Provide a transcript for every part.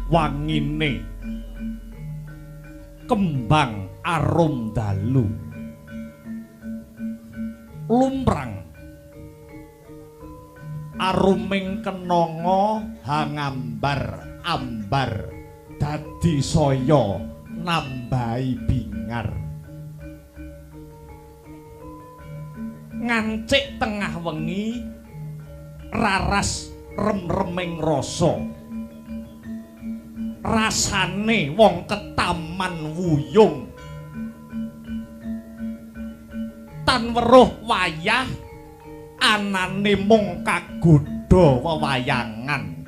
wangine kembang arum dalu lumprang aruming kenanga hangambar ambar dadi saya nambahi bingar ngancik tengah wengi raras rem-reming rasa rasane wong ketaman wuyung tan weruh wayah anane mung kagodha wewayangan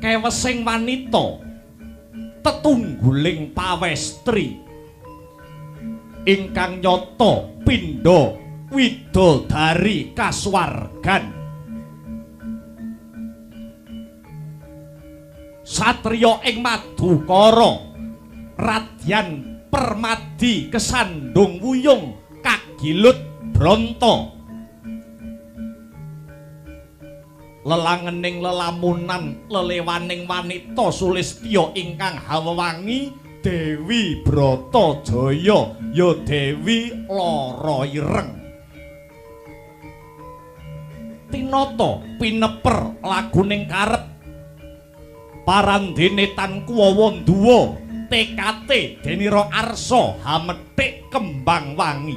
kewesing wanita tetungguling pawestri ingkang nyata pindha widodari kasuwargan satriya ing Madukara radyan permadi kesandung wuyung kagilut bronto lelangening lelamunan lelewaning wanita Sulistya ingkang hawewangi Dewi Bratajaya ya Dewi lara ireng tinata pineper laguning karep parandene tan kuwawa nduwa tekate denira arsa hamethik kembang wangi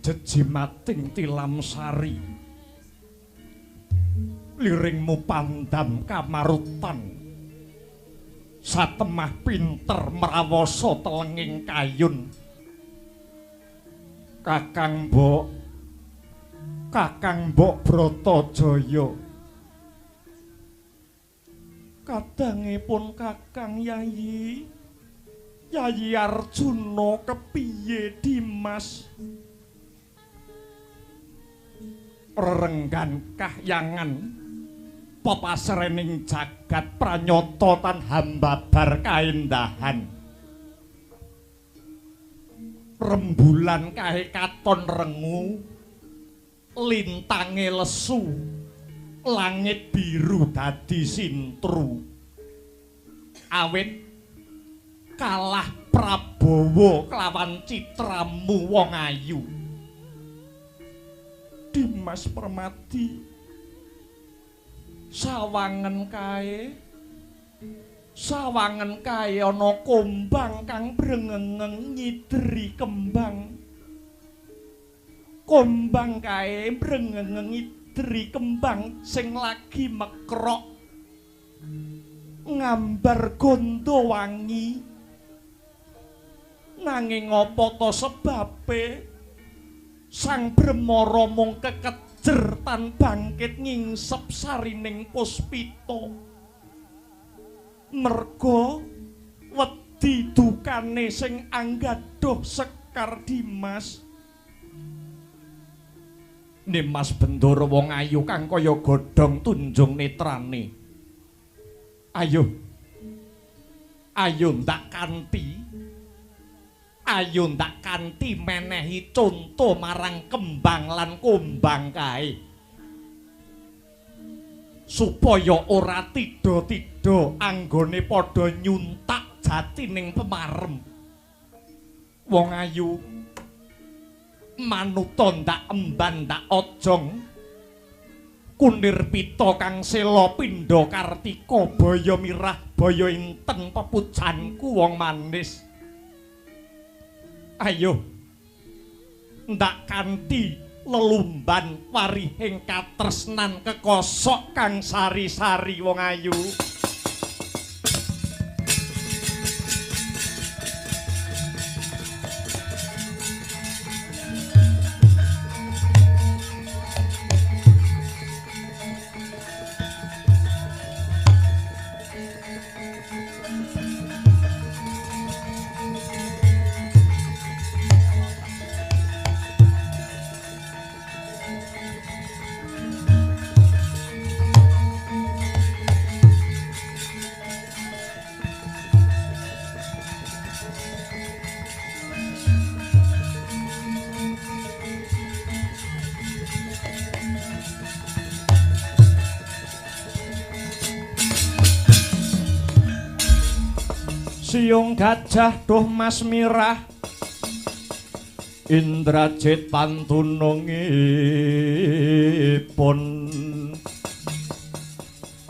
Jejimating tilam sari liringmu pandam kamarutan satemah pinter merawasa telenging kayun Kakang Mbok Bratajaya kadangipun Kakang Yayi Arjuna kepiye Dimas rerenggan kahyangan pepasrening jagat pranyata tan hambabar kaendahan rembulan kae katon rengu lintange lesu langit biru dadi sintru awit kalah Prabowo kelawan citramu wong ayu Dimas Permati sawangen kae ana kombang kang brengengeng nyidri kembang kombang kae brengengeng nyidri kembang sing lagi mekrok ngambar gondo wangi nanging apa to sebabe Sang Bremara mung kekejer tan bangkit ngingsep sarining puspita merga wedi dukane sing anggadoh Sekar Dimas Dimas Bendoro wong ayu kang kaya godhong tunjung netrane ayo ndak kanthi menehi conto marang kembang lan kombang kae supaya ora tida-tida anggone padha nyuntak jatining pemarem wong ayu manuta ndak emban ndak ojong kunir pita kang sela pindha kartika baya mirah baya inten pepujanku wong manis ayo ndak kanthi lelumban warihing katresnan kekosok kang sari-sari wong ayu Siung gajah duh Mas Mirah Indrajit pantunungipun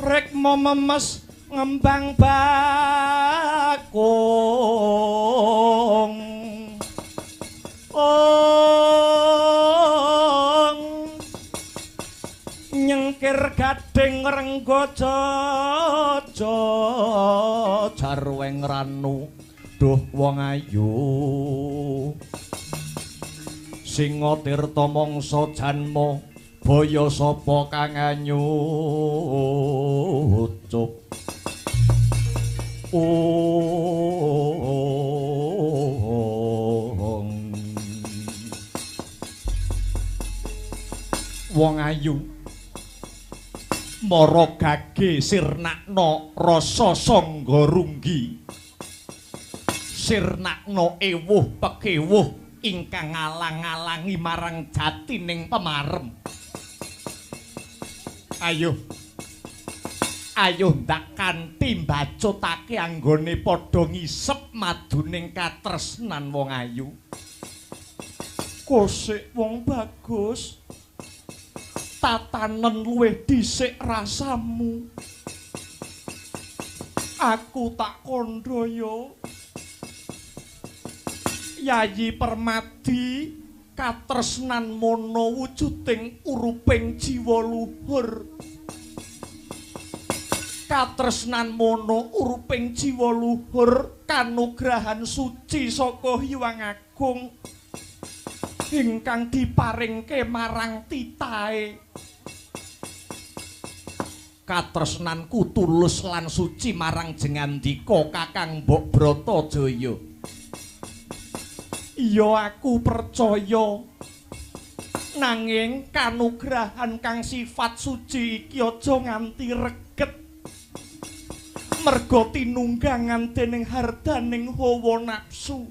rek memes ngembang bakung nyengkir gading renggojo jarweng ranu duh wong ayu singa tirta mangsa janma baya sapa kang anyucup wong ayu mara gage sirnakna rasa sangga runggi sirnakna ewuh pekewuh ingkang ngalang-alangi marang jatining pemarem ayo ndak kanthi mbacutake anggone padha ngisep maduning katresnan wong ayu kosik wong bagus tatanen luwih dhisik rasamu aku tak kandha yo Yayi Permadi katresnan mono wujuding uruping jiwa luhur katresnan mono uruping jiwa luhur kanugrahan suci saka Hyang Agung ingkang diparingke marang titahe katresnanku tulus lan suci marang jengandika Kakang Mbok Bratajaya iya aku percaya nanging kanugrahan kang sifat suci iki aja nganti reget merga tinunggangan dening hardaning hawa nafsu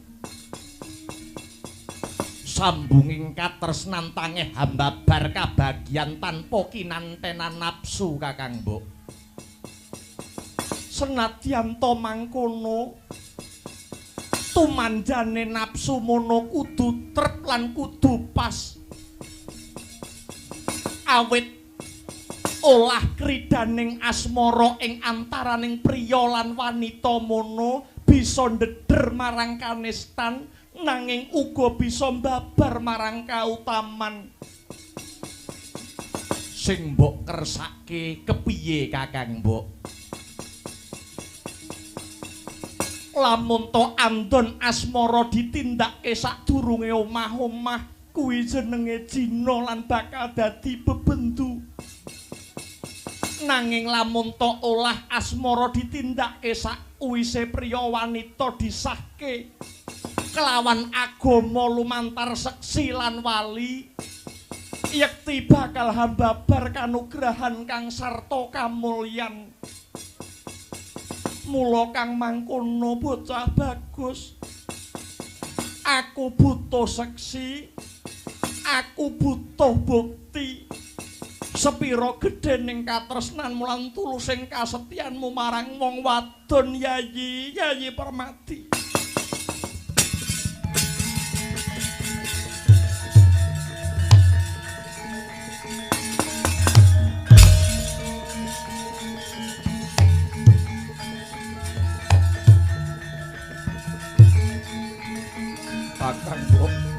sambunging katresnan tangeh hambabar kabagyan tanpa kinantenan nafsu Kakang Mbok senadyan to mangkono tumanjane nafsu mono kudu trep lan kudu pas awit olah kridaning asmara ing antaraning priya lan wanita mono bisa ndeder marang kanistan nanging uga bisa mbabar marang kautaman sing mbok kersake kepiye Kakang Mbok lamun to andon asmara ditindakake sadurunge omah-omah kuwi jenenge jina lan bakal dadi bebendu nanging lamun to olah asmara ditindakake sakwise priya wanita disahke kelawan agama lumantar seksi lan wali yekti bakal hambabar kanugrahan kang sarta kamulyan mula kang mangkono bocah bagus aku butuh seksi aku butuh bukti sepira gedhening katresnanmu lan tulusing kasetyanmu marang wong wadon Yayi Permadi Kakang Mbok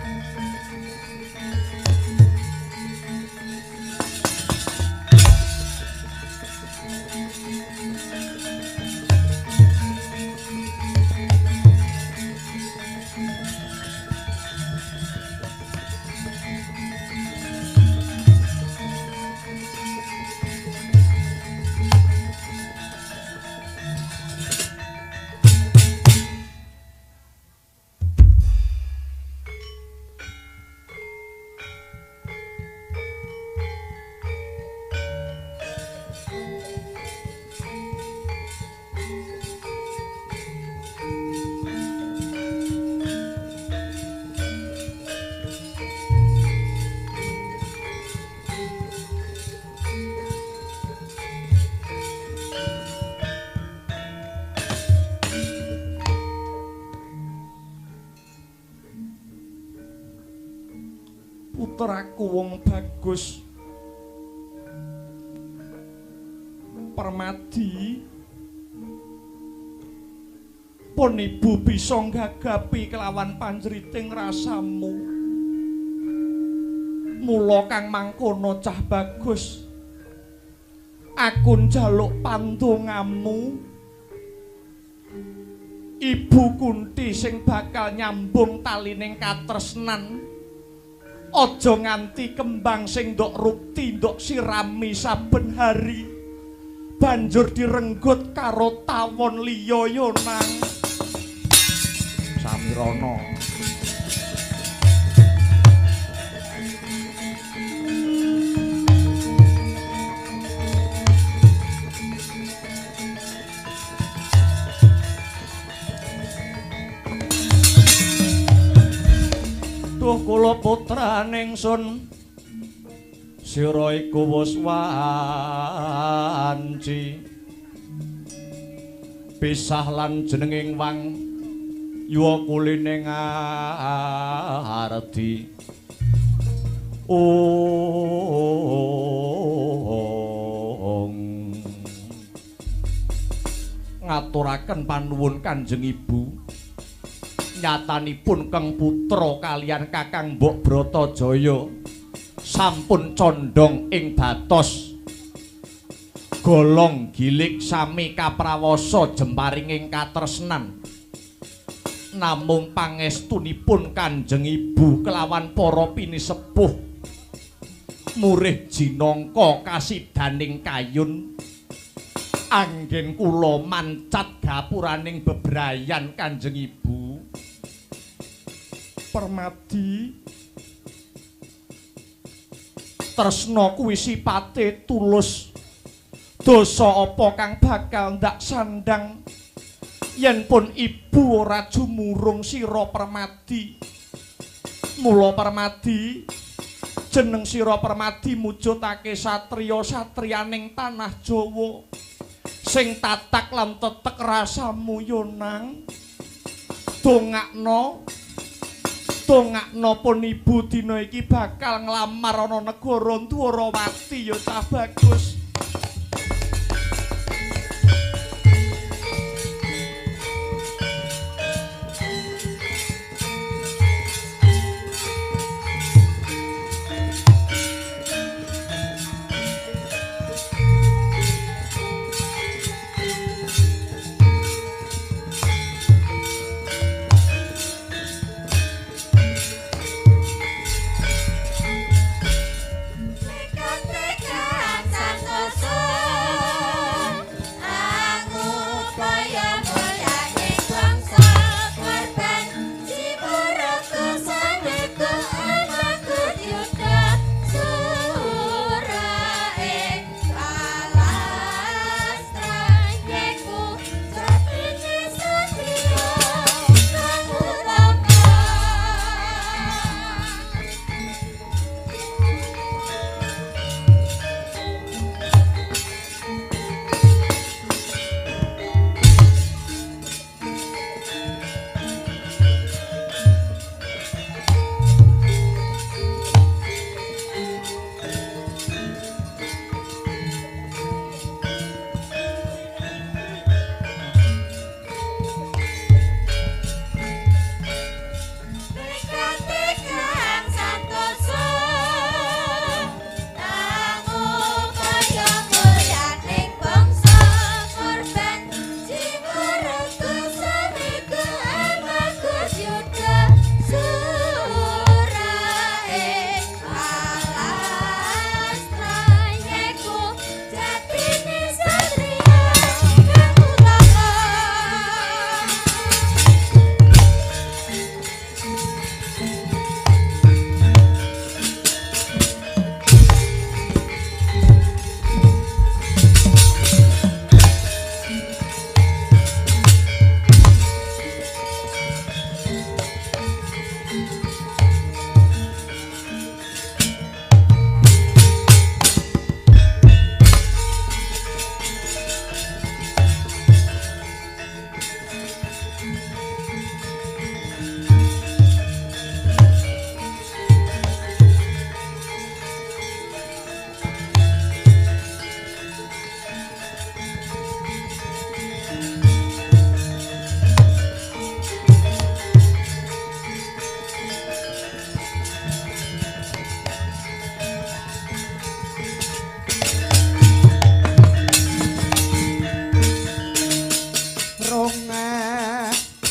putraku wong bagus. Permadi pun ibu bisa nggagapi kelawan panjriting rasamu. Mula kang mangkono cah bagus, aku njaluk pandongamu. Ibu Kunti sing bakal nyambung talining katresnan, aja nganti kembang sing ndok rukti ndok sirami saben hari banjur direnggut karo tawon liya yo nang Samirana. Duh kula putraning sun, sira iku wis wanci pisah lan jenenging wang yuwa kuline ngardi. Ngaturaken panuwun Kanjeng Ibu. Nyatanipun Kang Putra kaliyan Kakang Mbok Bratajaya sampun condong ing batos golong gilik sami kaprawasa jemparinging katresnan. Namung pangestunipun Kanjeng Ibu kelawan para pinisepuh murih jinangka kasidaning kayun anggen kula mancat gapuraning bebrayan Kanjeng Ibu. Permadi tresna kuwi sipate tulus. Dosa apa kang bakal ndak sandang yen pun ibu ora jumurung sira Permadi. Mula Permadi, jeneng sira Permadi mujudake satriya-satriyaning tanah Jawa sing tatak lan tetek rasamu yo nang. Dongakno pun ibu dina iki bakal nglamar ana negara Dwarawati ya cah bagus. Sang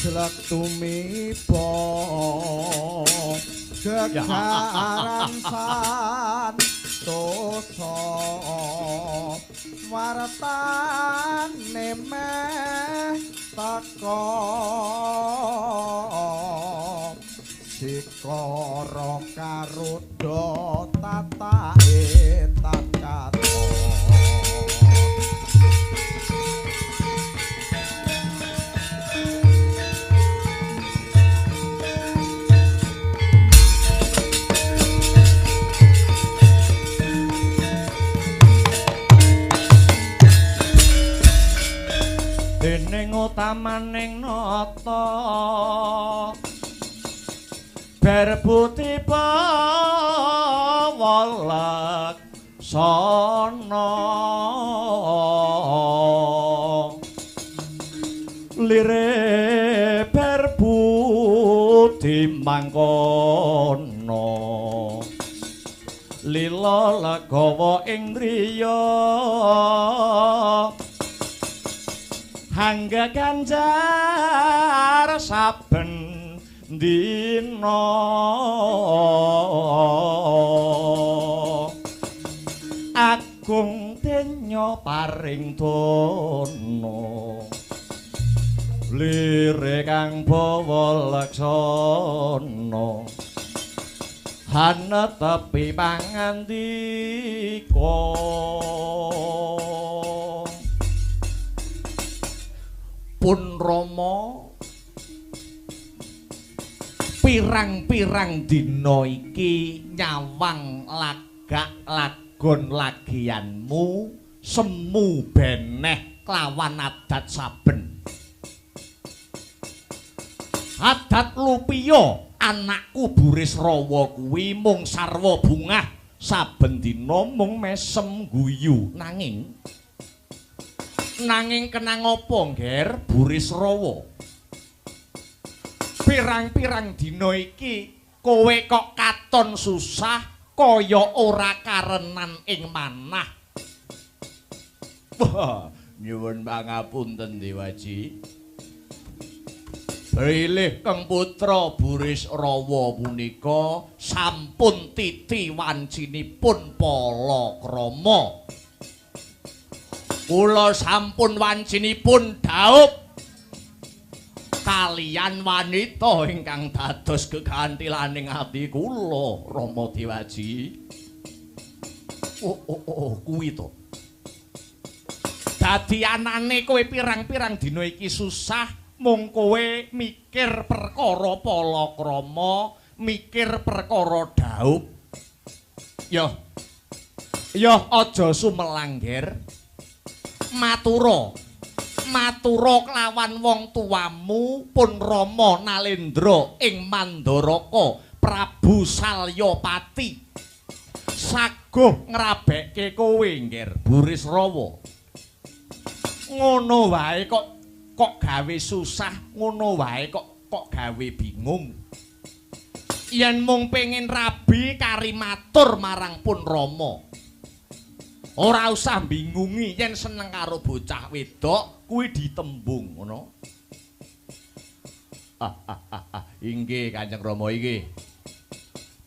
jelek tumiba gegaran san dosa wartane meh teka sikara karuda tatake takato dening utamaning nata berbuti pawalak sono lire berbuti mangkono lila legawa ing riya hangga ganjar saben dina agung denya paring dono lire kang bawa laksana hanetepi pangandika pun Rama pirang-pirang dina iki nyawang lagak lagon lagianmu semu beneh klawan adat saben adat lupiya anakku Burisrawa kuwi mung sarwa bungah saben dina mung mesem guyu nanging kenang apa ngger Burisrawa pirang-pirang dina iki kowe kok katon susah kaya ora karenan ing manah wah nyuwun pangapunten Dewaji bilih Kang Putra Burisrawa punika sampun titi wancinipun palakrama kula sampun wancinipun dhaup kaliyan wanita ingkang dados gegantilaning ati kula Rama Dewaji. Kuwi to. Dadi anane kowe pirang-pirang dina iki susah mung kowe mikir perkara palakrama, mikir perkara dhaup. Yo aja sumelangger. Matura kelawan wong tuamu pun Rama Nalendra ing Mandaraka Prabu Salyapati saguh ngrabekke kowe ngger Burisrawa ngono wae kok gawe susah ngono wae kok gawe bingung yen mung pengin rabi kari matur marang pun Rama ora usah bingungi yen seneng karo bocah wedok kuwi ditembung ngono. Inggih Kanjeng Rama inggih.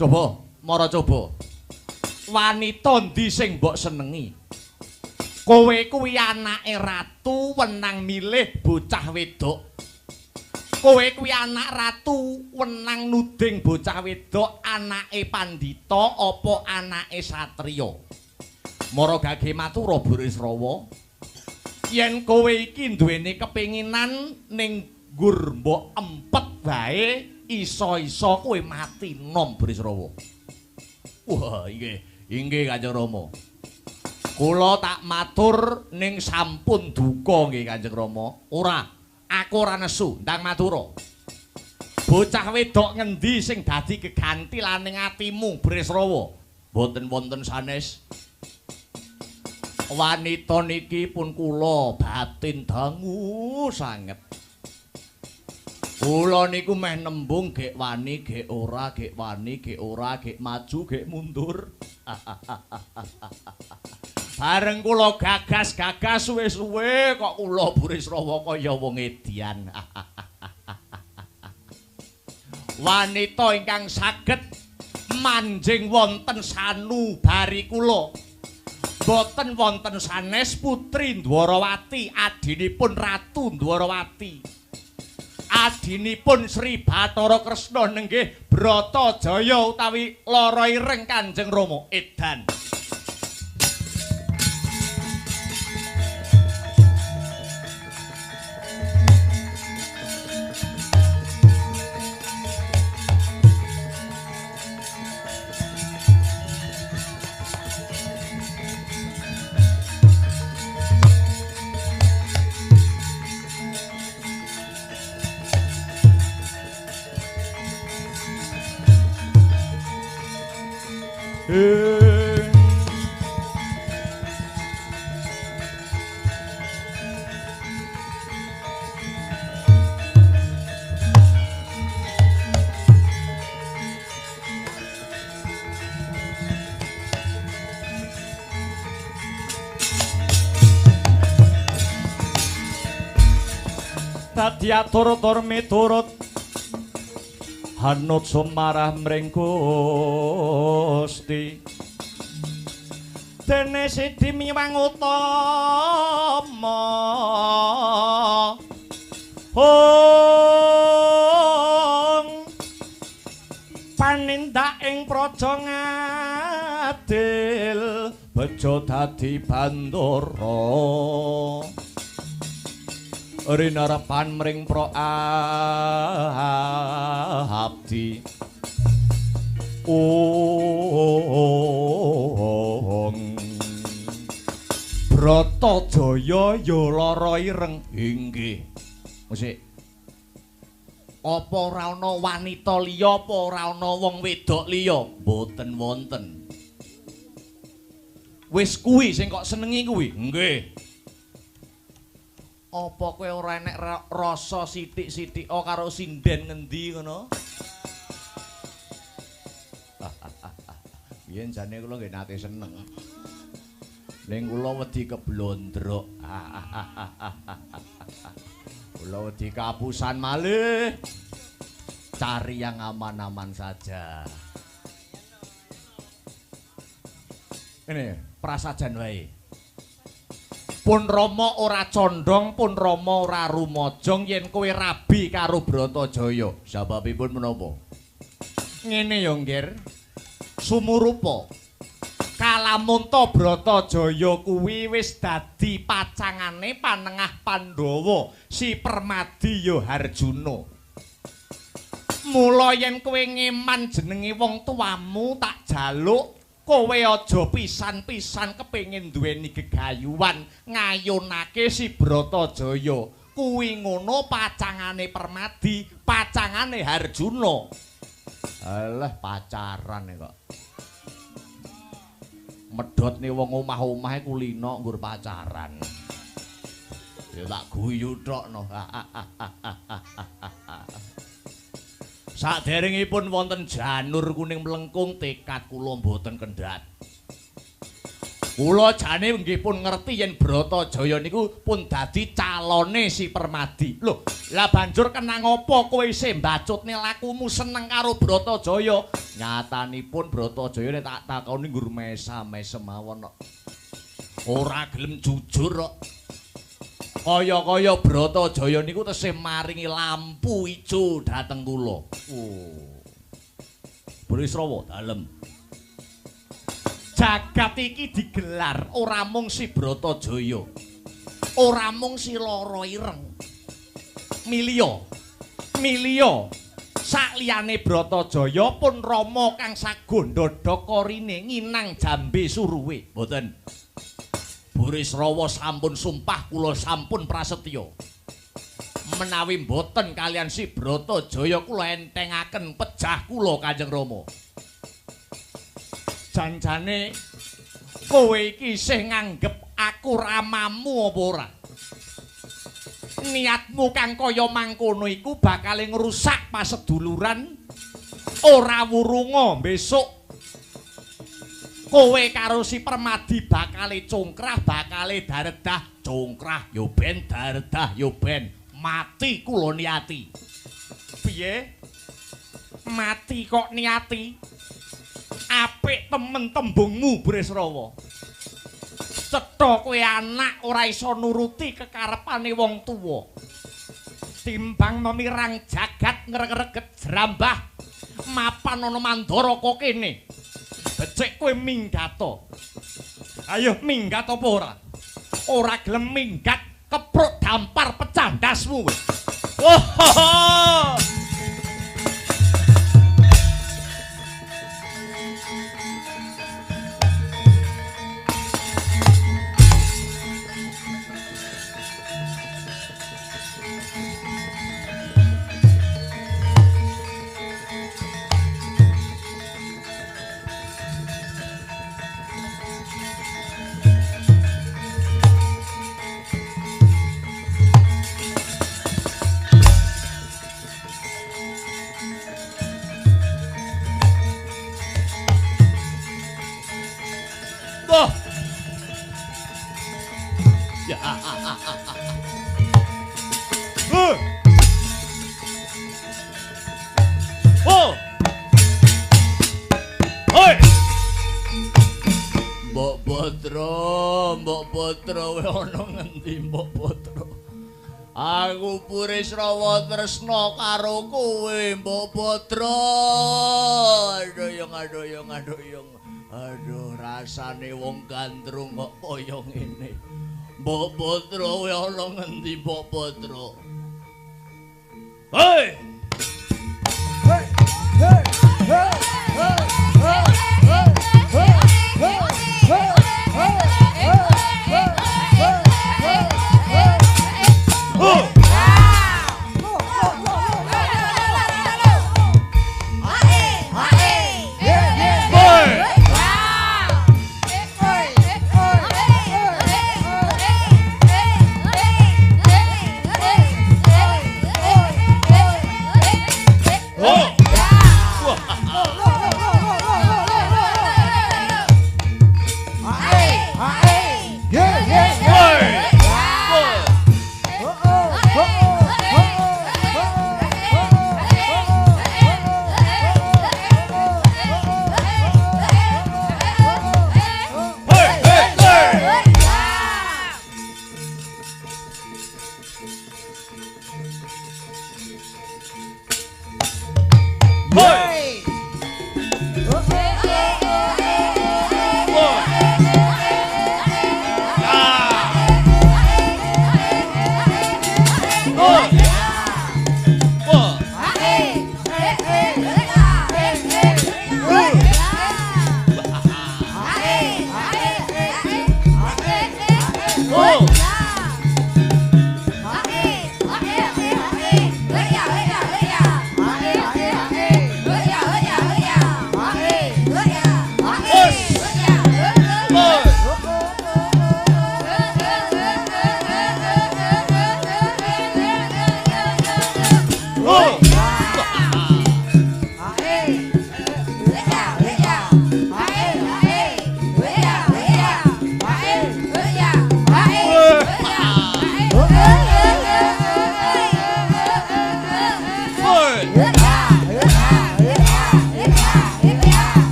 Coba mara coba. Wanita ndi sing mbok senengi? Kowe kuwi anake ratu wenang milih bocah wedok. Kowe kuwi anak ratu wenang nuding bocah wedok anake pandhita apa anake satriya. Mara gage matura Burisrawa yen kowe iki duweni kepinginan ning nggur mbok empet wae iso-iso kowe mati nom Burisrawa. Wah inggih Kanjeng Rama. Kula tak matur ning sampun duka nggih Kanjeng Rama. Ora, aku ora nesu ndang matura. Bocah wedok ngendi sing dadi gegantilaning atimu Burisrawa? Mboten wonten sanes. Wanita niki pun kula batin dangu sanget. Kula niku meh nembung gek wani, gek ora, gek wani, gek ora, gek maju, gek mundur. Bareng kula gagas-gagas suwe-suwe kok kula Burisrawa kaya wong edian. wanita ingkang saged manjing wonten sanubari kula. Boten wonten sanes Putri Dwarawati, adinipun Ratu Dwarawati. Adinipun Sri Bathara Kresna nenggih Bratajaya utawi Lara Ireng Kanjeng Rama. Edan. Dadi atur-atur miturut hanut sumarah mring Gusti dene sidi miwang utama panindak ing praja ngadil bejo dadi bandara rinarapan mring pro abdi Bratajaya ya lara ireng inggih. Musik. Apa ora ana wanita liya apa ora ana wong wedok liya? Mboten wonten. Wis kuwi sing kok senengi kuwi. Nggih. Apa kowe ora enek rasa sithik-sithik karo sinden ngendi ngono? Biyen jane kula nggih nate seneng. Ning kula wedi keblondrok. Kula wedi kapusan malih. Cari yang aman-aman saja. Ini prasajan wae. Pun Rama ora condong, pun Rama ora rumajang yen kowe rabi karo Bratajaya. Sababipun menapa? Ngene ya, Nggir. Sumurupa. Kalamunta Bratajaya kuwi wis dadi pacangane panengah Pandhawa, si Permadi ya Harjuna. Mula yen kowe ngeman jenenge wong tuamu tak jaluk kowe aja pisan-pisan kepengin duweni gegayuhan ngayunake si Bratajaya. Kuwi ngono pacangane Permadi, pacangane Harjuna. Alah pacaran kok. Medhotne wong omah-omahe kulino nggur pacaran. Ya tak guyu tok no. Saderengipun wonten janur kuning melengkung tekad kula mboten kendhat. Kula jane nggih pun ngerti yen Bratajaya niku pun dadi calone si Permadi. Lho, lah banjur kenang apa kowe isih mbacutne lakumu seneng karo Bratajaya? Nyatanipun Bratajaya nek tak takoni nggur mesam-mesem mawon kok. Ora gelem jujur kok. Kaya-kaya Bratajaya niku tesih maringi lampu ijo dhateng kula. Brisrawa dalem. Jagat iki digelar ora mung si Bratajaya. Ora mung si Lara Ireng. Milya. Sakliyane Bratajaya pun Rama kang sagandha korine nginang jambe suruwe. Mboten. Burisrawa sampun sumpah kula sampun prasetya. Menawi mboten kalian si Bratajaya kula entengaken pejah kula Kanjeng Rama. Janjane kowe iki isih nganggep aku ramamu apa ora? Niatmu kang kaya mangkono iku bakal ngrusak paseduluran. Ora wurunga besok kowe karo si Permadi bakale congkrah, bakale daredah, congkrah yo ben, daredah yo ben, mati kula niati. Piye? mati kok niati. Apik temen tembungmu Bresrawa. Cetha kowe anak ora iso nuruti kekarepane wong tuwa. Timbang memirang jagat ngreget jrambah mapan ana Mandara kok kene. Becik kowe minggato. Ayo minggat apa ora? Ora gelem minggat kepruk dampar pecandasmu. Oh. Mbok Putra kowe ana ngendi Mbok Putra? Aku Purisrawa tresna karo kowe Mbok Putra. Adoyong. Aduh rasane wong gandrung kok kaya ngene. Mbok Putra kowe ana ngendi Mbok Putra? Hei! Hey! Hey! Hey! Hey!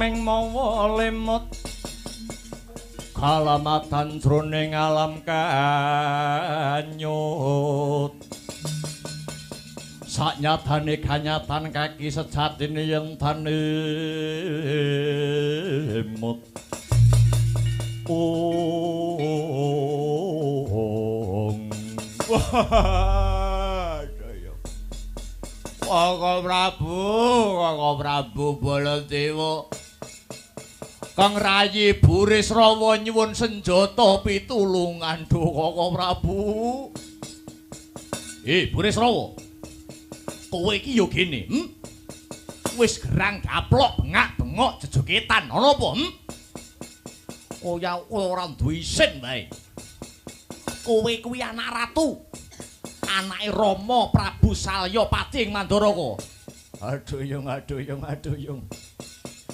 ming mawa lemut kalamatan jroning alam kanyut saknyatane kanyatan kaki sejatine yen tanemut Koko Prabu Baladewa Kang Rayi Burisrawa nyuwun senjata pitulungan Duh Koko Prabu. Burisrawa. Kowe iki yo gene, Wis gerang gaplok bengak-bengok jejogetan ana apa, Kaya ora duwe isin bae. Kowe kuwi anak ratu. Anake Rama Prabu Salyapati ing Mandaraka. Aduh yung.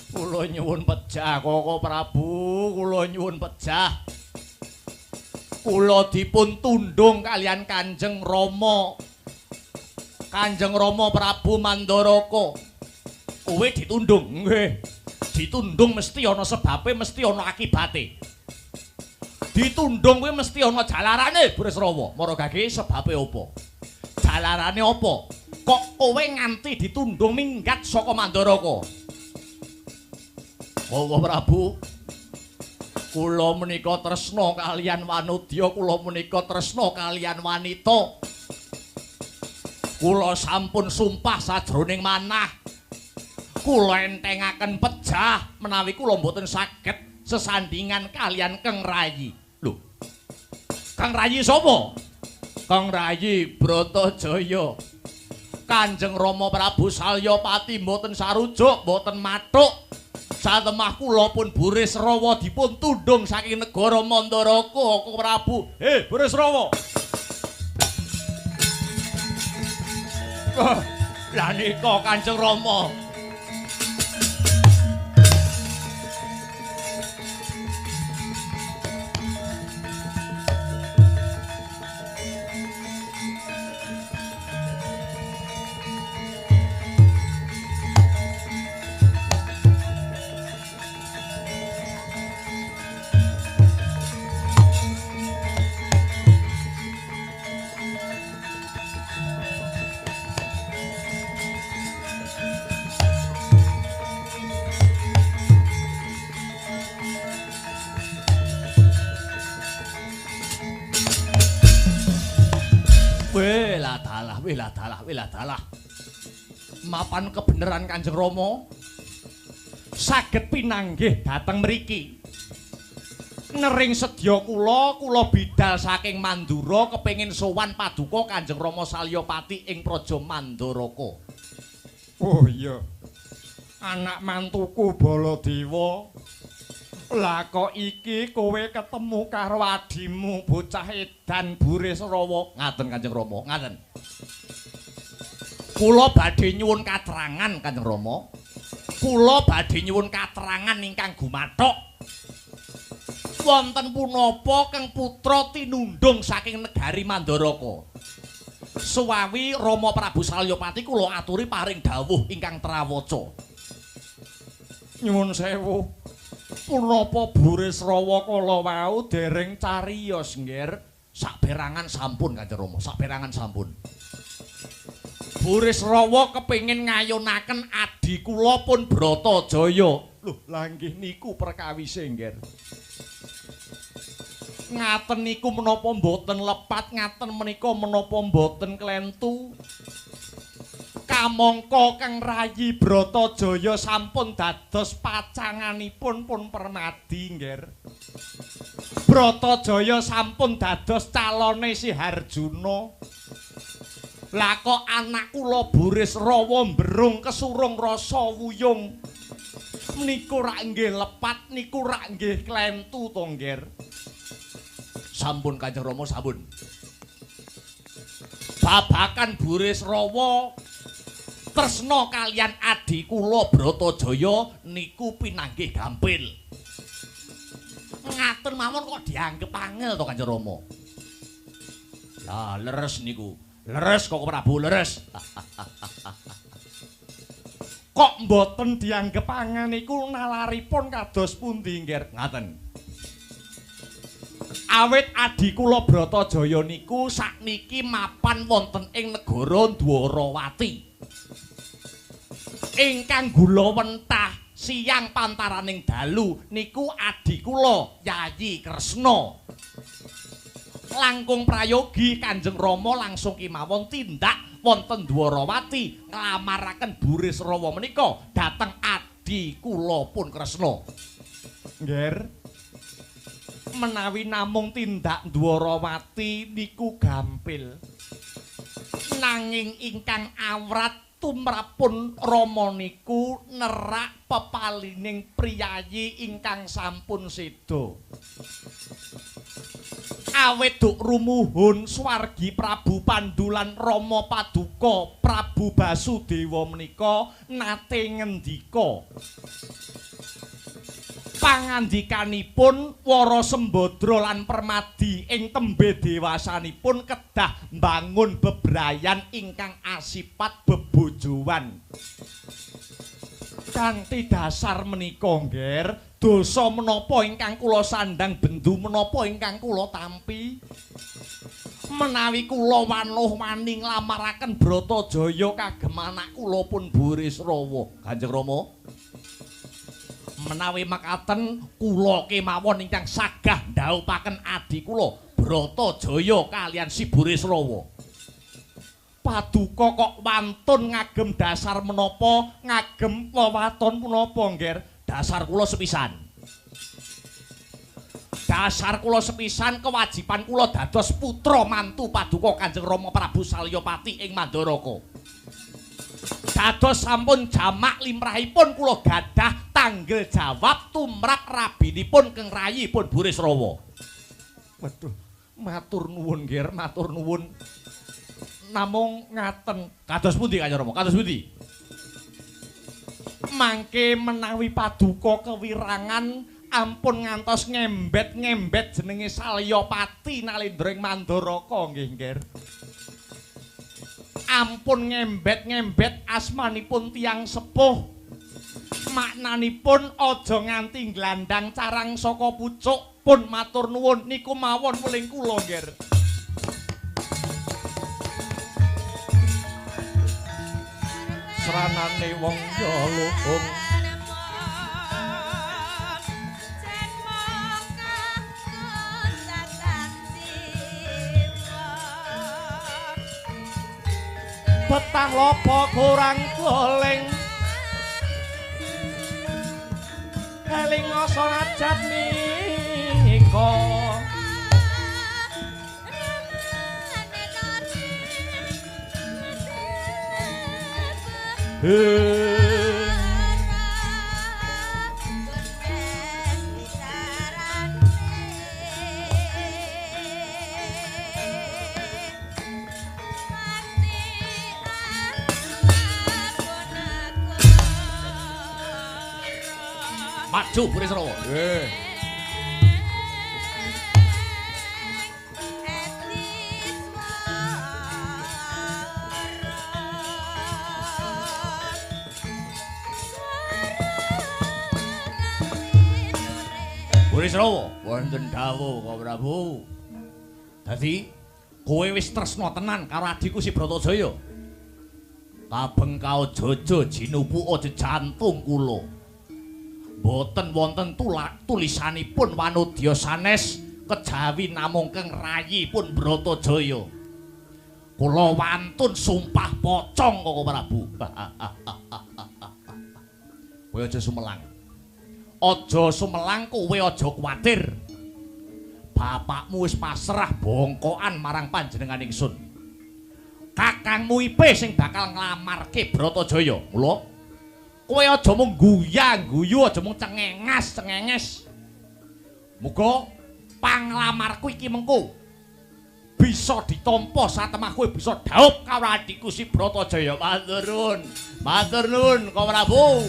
Kula nyuwun pejah Koko Prabu, kula nyuwun pejah. Kula dipun tundung kalian Kanjeng Rama. Kanjeng Rama Prabu Mandaraka. Kowe ditundung, nggih. Ditundung mesti ana sebabe, mesti ana akibate. Ditundung kuwi mesti ana jalarane, Burisrawa. Maragage sebabe apa? Jalarane apa? Kok kowe nganti ditundung minggat saka Mandaraka? Koko Prabu, kula menika tresna kalian wanudya, kula menika tresna kalian wanita. Kula sampun sumpah sajroning manah. Kula entengaken pejah menawi kula mboten saged sesandingan kalian Kang Rayi. Lho. Kang Rayi sapa? Kang Rayi Bratajaya. Kanjeng Rama Prabu Salyapati mboten sarujuk, mboten mathuk. Satemah kula pun Burisrawa dipun tundung saking negara Mandaraka, Koko Prabu. Burisrawa. Lah nika Kanjeng Rama. Welah dalah. Mapan kebeneran Kanjeng Rama saged pinanggih dhateng mriki. Nering sedya kula bidal saking Mandura kepengin sowan paduka Kanjeng Rama Salyapati ing Praja Mandaraka. Oh iya. Anak mantuku Baladewa. Lah kok iki kowe ketemu karo adimu bocah edan Burisrawa. Ngaten Kanjeng Rama, ngaten. Kula badhe nyuwun katerangan Kanjeng Rama. Kula badhe nyuwun katerangan ingkang gumathok. Wonten punapa Kang putra tinundung saking negari Mandaraka. Suwawi Rama Prabu Salyapati kula aturi paring dawuh ingkang trawaca. Nyuwun sewu. Punapa Burisrawa kala wau dereng cariyos nggih. Saberangan sampun Kanjeng Rama, saberangan sampun. Burisrawa kepengin ngayonaken adi kula pun Bratajaya. Lho, lah nggih niku perkawise nggih. Ngaten niku menapa mboten lepat, ngaten menika menapa mboten klentu. Kamangka Kang Rayi Bratajaya sampun dados pacanganipun pun permadi nggih. Bratajaya sampun dados calone Si Harjuna. Lah kok anak kula Burisrawa mberung kesurung rasa wuyung. Niku rak nggih lepat, niku rak nggih klentu to nggih. Sampun Kanjeng Rama sampun. Babakan Burisrawa tresna kalian adi kula Bratajaya niku pinanggih gampil. Ngaten mawon kok dianggep angel to Kanjeng Rama. Lah leres niku. Leres Koko Prabu leres. Kok mboten dianggep angen iku nalaripun kados pundi, Nger? Ngaten. Awit adi kula Bratajaya niku sakniki mapan wonten ing negara Dwarawati. Ingkang gula wentah siyang pantaraning dalu niku adi kula Yayi Kresna. Langkung prayogi Kanjeng Rama langsung kemawon tindak wonten Dwarawati nglamaraken Burisrawa menika dhateng adi kula pun Kresna. Nger, menawi namung tindak Dwarawati niku gampil. Nanging ingkang awrat tumrapun Rama niku nerak pepalining priyayi ingkang sampun seda. Awit duk rumuhun swargi Prabu Pandhu lan Rama Paduka Prabu Basudewa menika nate ngendika. Pangandikanipun Wara Sembadra lan Permadi ing tembe dewasanipun kedah mbangun bebrayan ingkang asipat bebojowan. Kanthi dasar menika, Nger, dosa menapa ingkang kula sandang bendu menapa ingkang kula tampi? Menawi kula wanuh-wani nglamaraken Bratajaya kagem anak kula pun Burisrawa, Kanjeng Rama. Menawi makaten kula kemawon ingkang sagah ndhaupaken adi kula Bratajaya kalian si Burisrawa. Paduka kok wantun ngagem dasar menapa, ngagem wewaton punapa, Nger? Dasar kula sepisan. Dasar kula sepisan kewajiban kula dados putra mantu Paduka Kanjeng Rama Prabu Salyapati ing Mandaraka. Dados sampun jamak limrahipun kula gadah tanggel jawab tumrap rabinipun Keng Rayi pun Burisrawa. Waduh, matur nuwun, Nger, matur nuwun. Namung ngaten, kados pundi Kanjeng Rama? Kados pundi? Mangke menawi Paduka kewirangan ampun ngantos ngembet-ngembet jenenge Salyapati Nalendra ing Mandaraka nggih, Nger. Ampun ngembet-ngembet asmanipun tiyang sepuh. Maknanipun aja nganti glandang carang saka pucuk. Pun matur nuwun niku mawon weling kula, Nger. Sranane wong jalukung betah lopo kurang goleng eling ngasa ajat nika maju Burisrawa. Burisrawa, wonten dawuh Kang Prabu. Dadi kowe wis tresna tenan karo adiku si Bratajaya. Kabeng kaojojo jinupuka jejantung kula. Boten wonten tulisanipun wanudya sanes kejawi namung Keng Rayi pun Bratajaya. Kula wantun sumpah pocong Kang Prabu. Kowe aja sumelang. Aja sumelang, kowe aja kuwatir. Bapakmu wis pasrah bongkokan marang panjenengan ingsun. Kakangmu Ipe sing bakal nglamarke Bratajaya. Mula kowe aja mung guyang-guyu, aja mung cengenges. Muga panglamarku iki mengko bisa ditampa satemah kowe bisa dhaup karo adikku si Bratajaya. Matur nuwun. Matur nuwun Kang Prabu.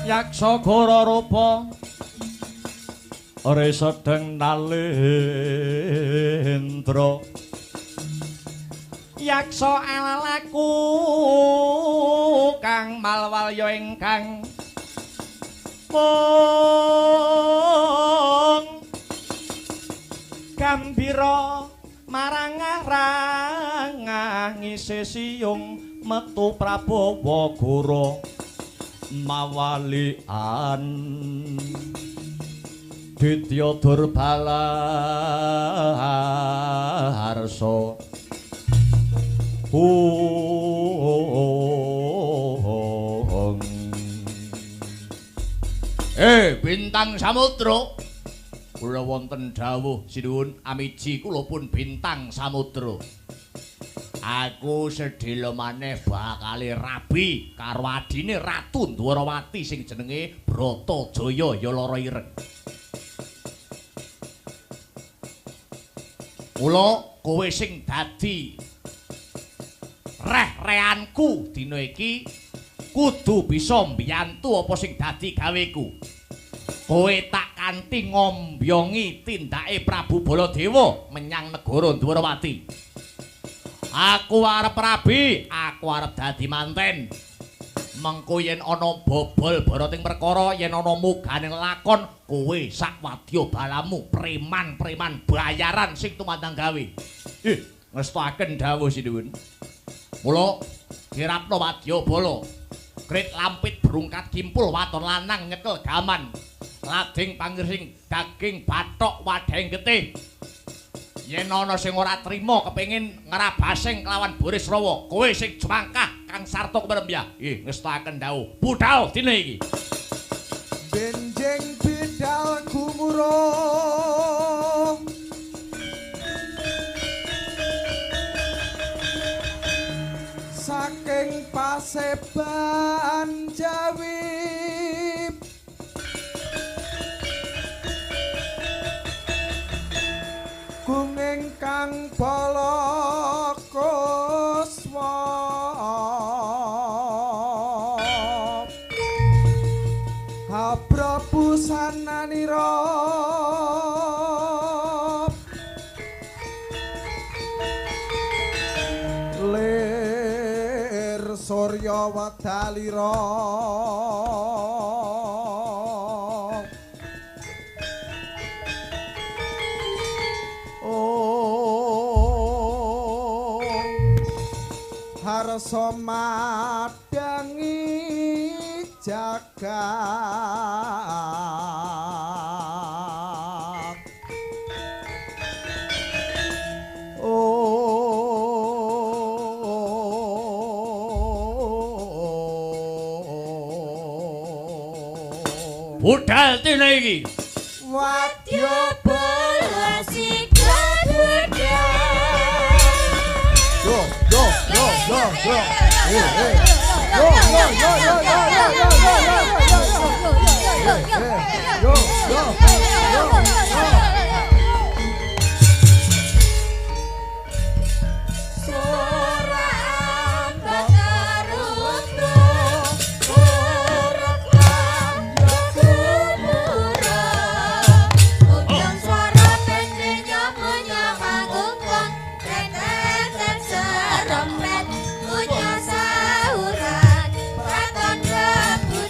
yaksa gora rupa ore sedeng nalendra yaksa alalaku kang malwalya ingkang mung gambira marang-arang ngisi siyung metu Prabawa Gora mawalian Ditya Durbalarsa Bintang Samudra kula wonten dawuh sinuwun amiji kula pun Bintang Samudra. Aku sedhela maneh bakale rabi karo adine Ratu Dwarawati sing jenenge Bratajaya ya lara ireng. Mula kowe sing dadi reh-rehanku dina iki kudu bisa mbiyantu apa sing dadi gaweku. Kowe tak kanthi ngombyongi tindake Prabu Baladewa menyang negara Dwarawati. Aku arep rabi, aku arep dadi manten. Mengko yen ana bobol barating perkara, yen ana muganing lakon, kowe sak wadya balamu preman-preman bayaran sing tumandang gawe. Ngestakaken dawuh sinuwun. Mula dirapno wadya bala. Krit lampit berungkat kimpul waton lanang nyekel gaman. Lading pangirsing daging bathok wadheng getih. Yen ana sing ora trima kepengin ngrabasing kelawan Boris Rawa, kowe sing jumangkah Kang Sarta Kemerembyah. Ngestakaken dawuh. Budhal dina iki. Benjing bidal gumurung saking Paseban Jawi Gung ingkang Balakuswa Prabu Sananira Lir Surya Wadalira Harsa madangi jagat Budhal dina iki. Wadya bola sikap budhal. Yo yo yo yo yo. Punya sauran, raton Prabu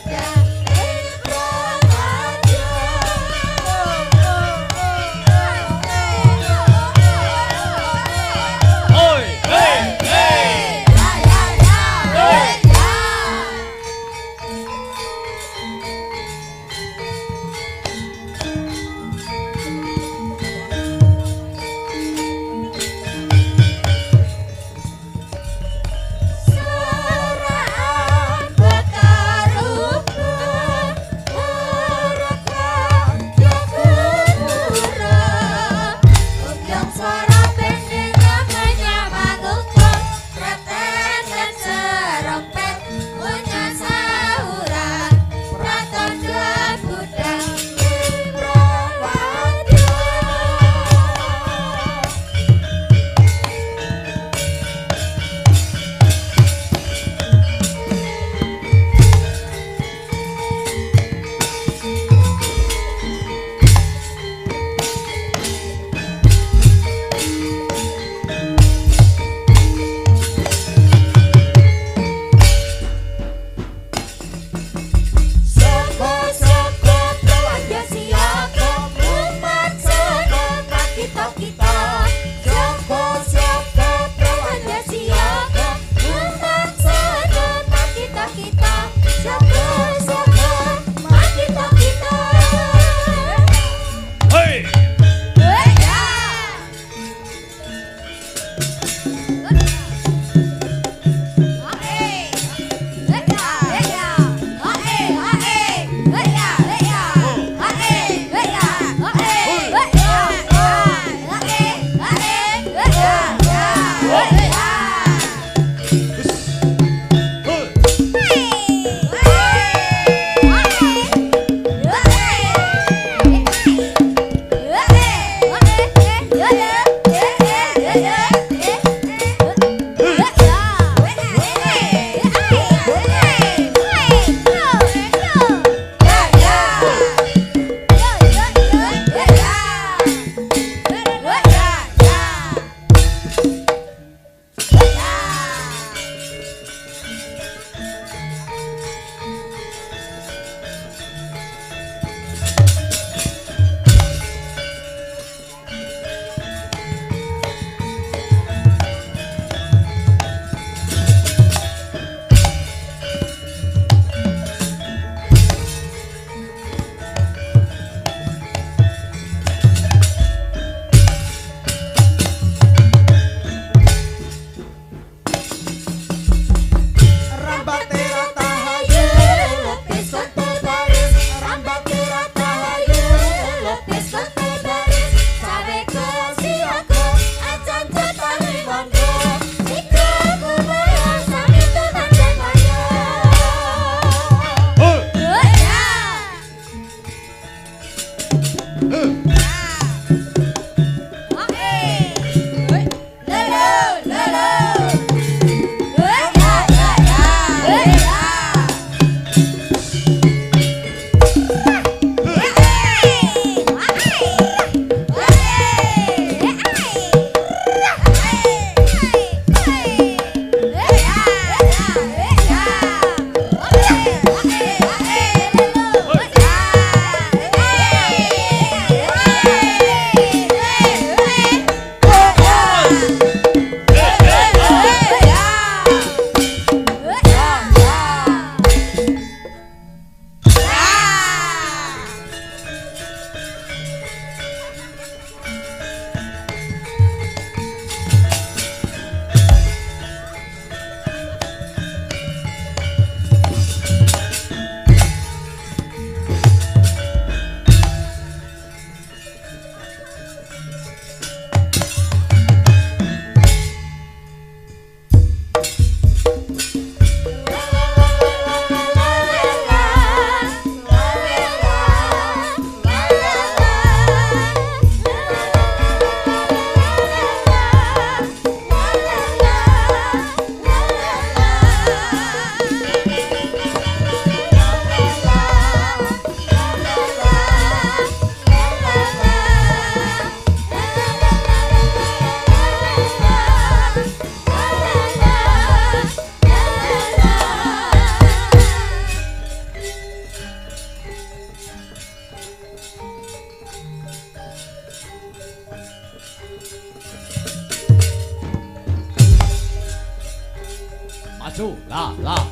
lah.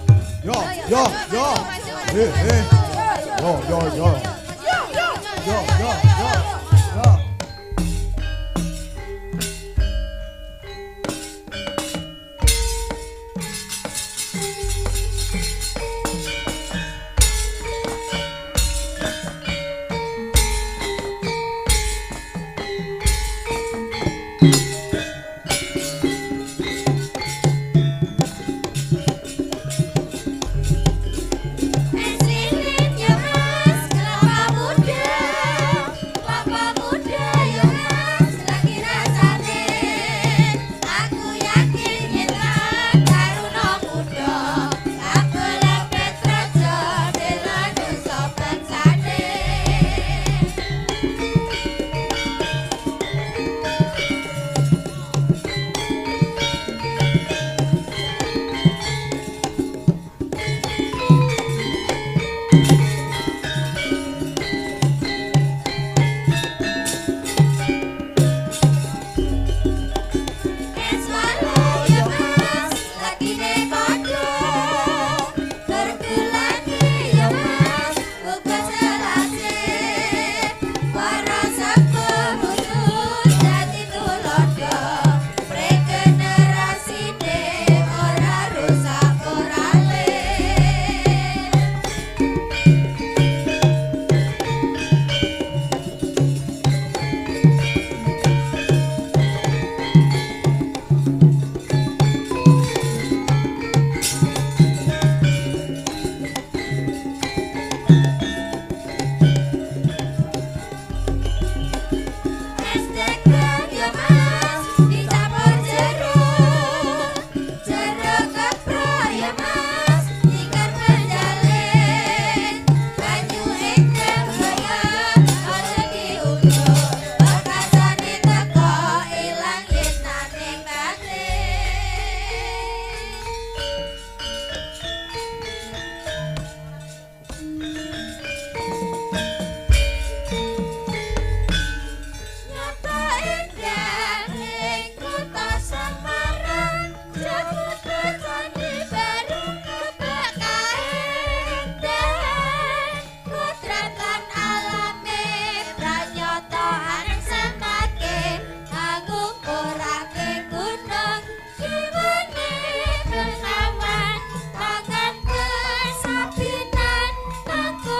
Yo, yo, yo. Eh. Yo, yo, yo. Yo, yo, yo. Yo. Eslin ya mas, kelapa muda ya mas, lagi rasane. Aku yakin nyetak karuna muda, kabeh petraja bela dosa bangsane. Eswara ya mas, lagi nekodo, terkulane ya mas, buka selase. Warasaku mutus dadi tulodo, regenerasine ora rusak morale. Estekan ya mas, dicampur jeruk kepro ya mas, ikan menjalin. Banyu iklim bayam, aja diunjuk, bekasane teko ilang yen nane kate. Nyata indah ing kota Semarang, jebul candi baru kebak kaendah. Kudratan alame pranyata aneng semake, nganggo korake gunung jiwane bengawan, tangan kesabinan nganggo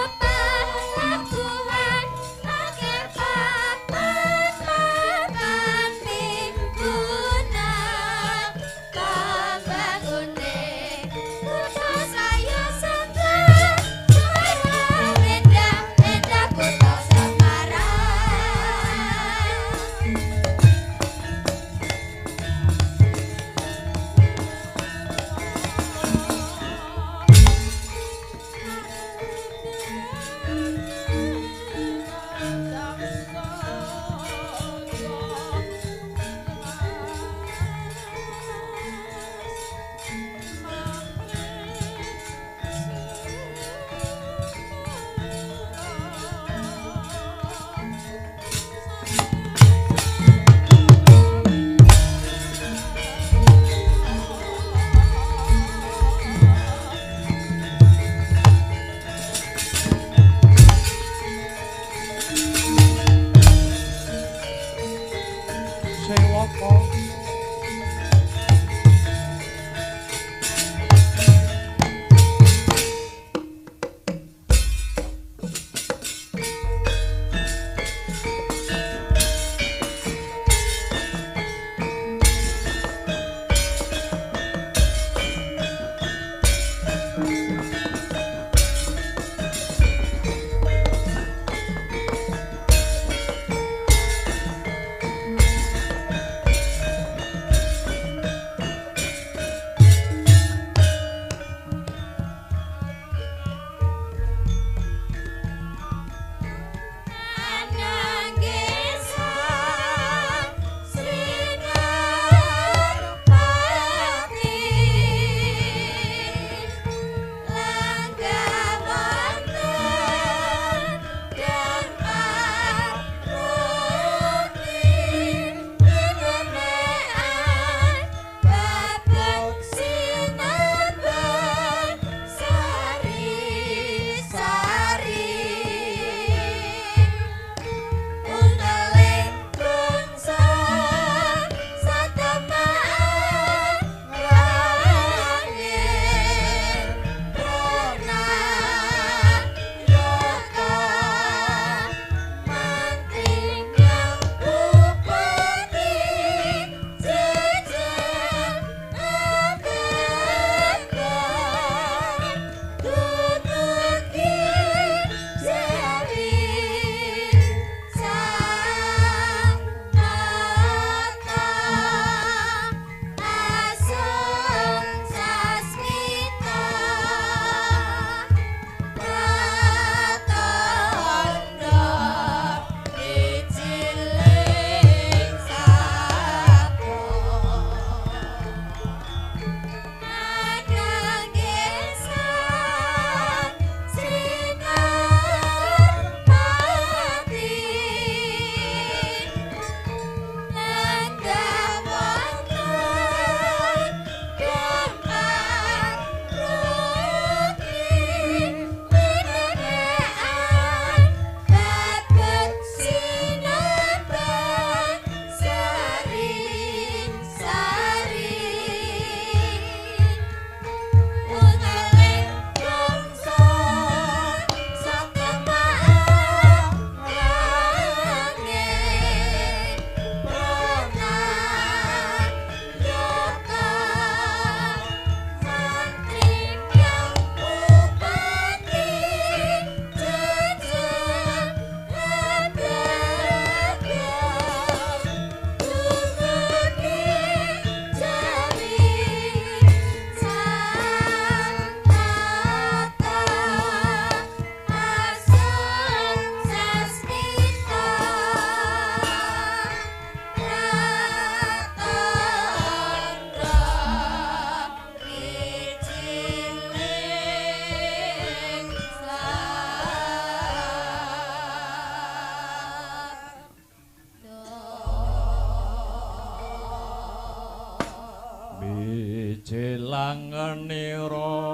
nira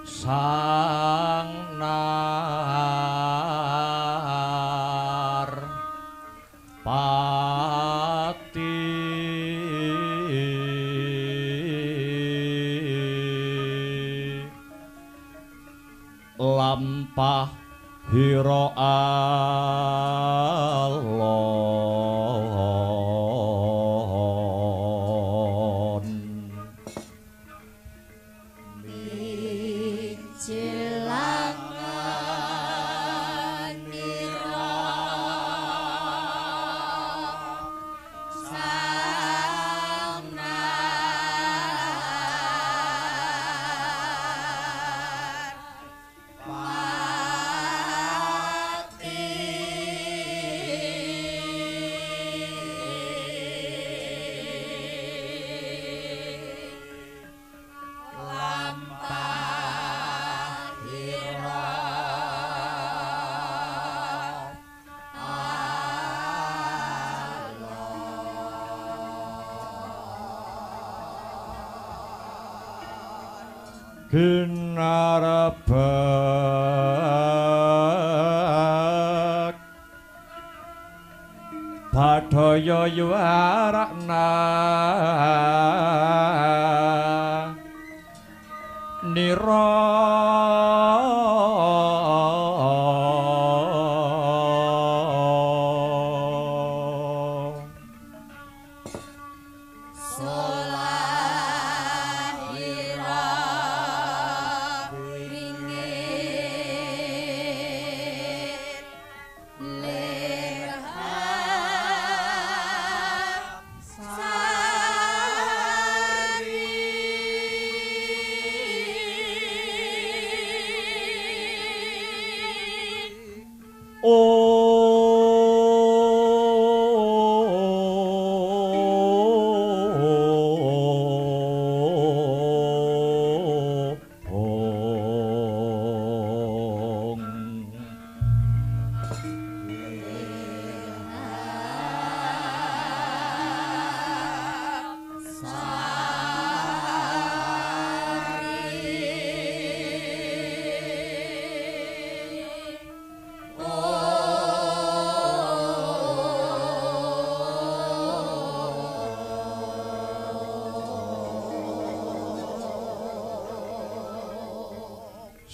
sang nar pati lampah hira alon Cilangan nira sang nar Ginarbak Badaya yuarakna nira solahira ringit lerha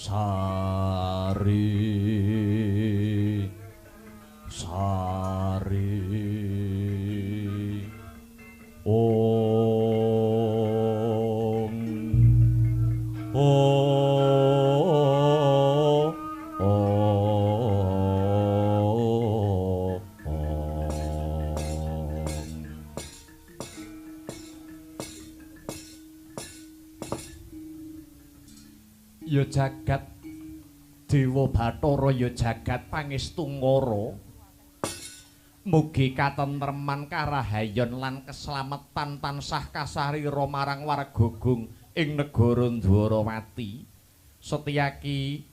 Sari Sari Om Ya jagat Dewa Bathara ya jagat pangestu ngara mugi katentreman karahayon lan keslametan tansah kasarira marang warga Gong ing negara Dwarawati Setyaki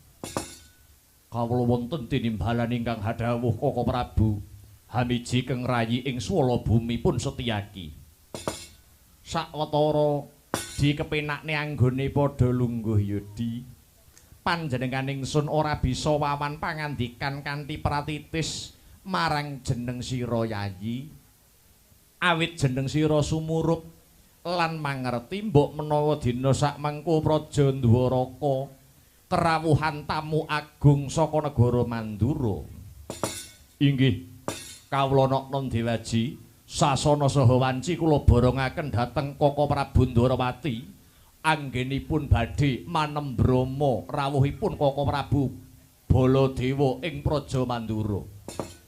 kawula wonten tinimbalan ingkang hadhawuh Kaka Prabu hamiji keng rayi ing swala bumi pun Setyaki sawetara dikepenakne anggone padha lungguh yudi panjenengan ingsun ora bisa wawan pangandikan kanthi pratitis marang jeneng sira Yayi awit jeneng sira sumurup lan mangerti mbok menawa dina sakmengko Praja Dwaraka kerawuhan tamu agung saka negara Mandura inggih kawula Nakna Dewaji sasana saha wanci kula borongaken dhateng Kaka Prabu Dwarawati anggenipun badhe manembrama rawuhipun Kaka Prabu Baladewa ing Praja Mandura.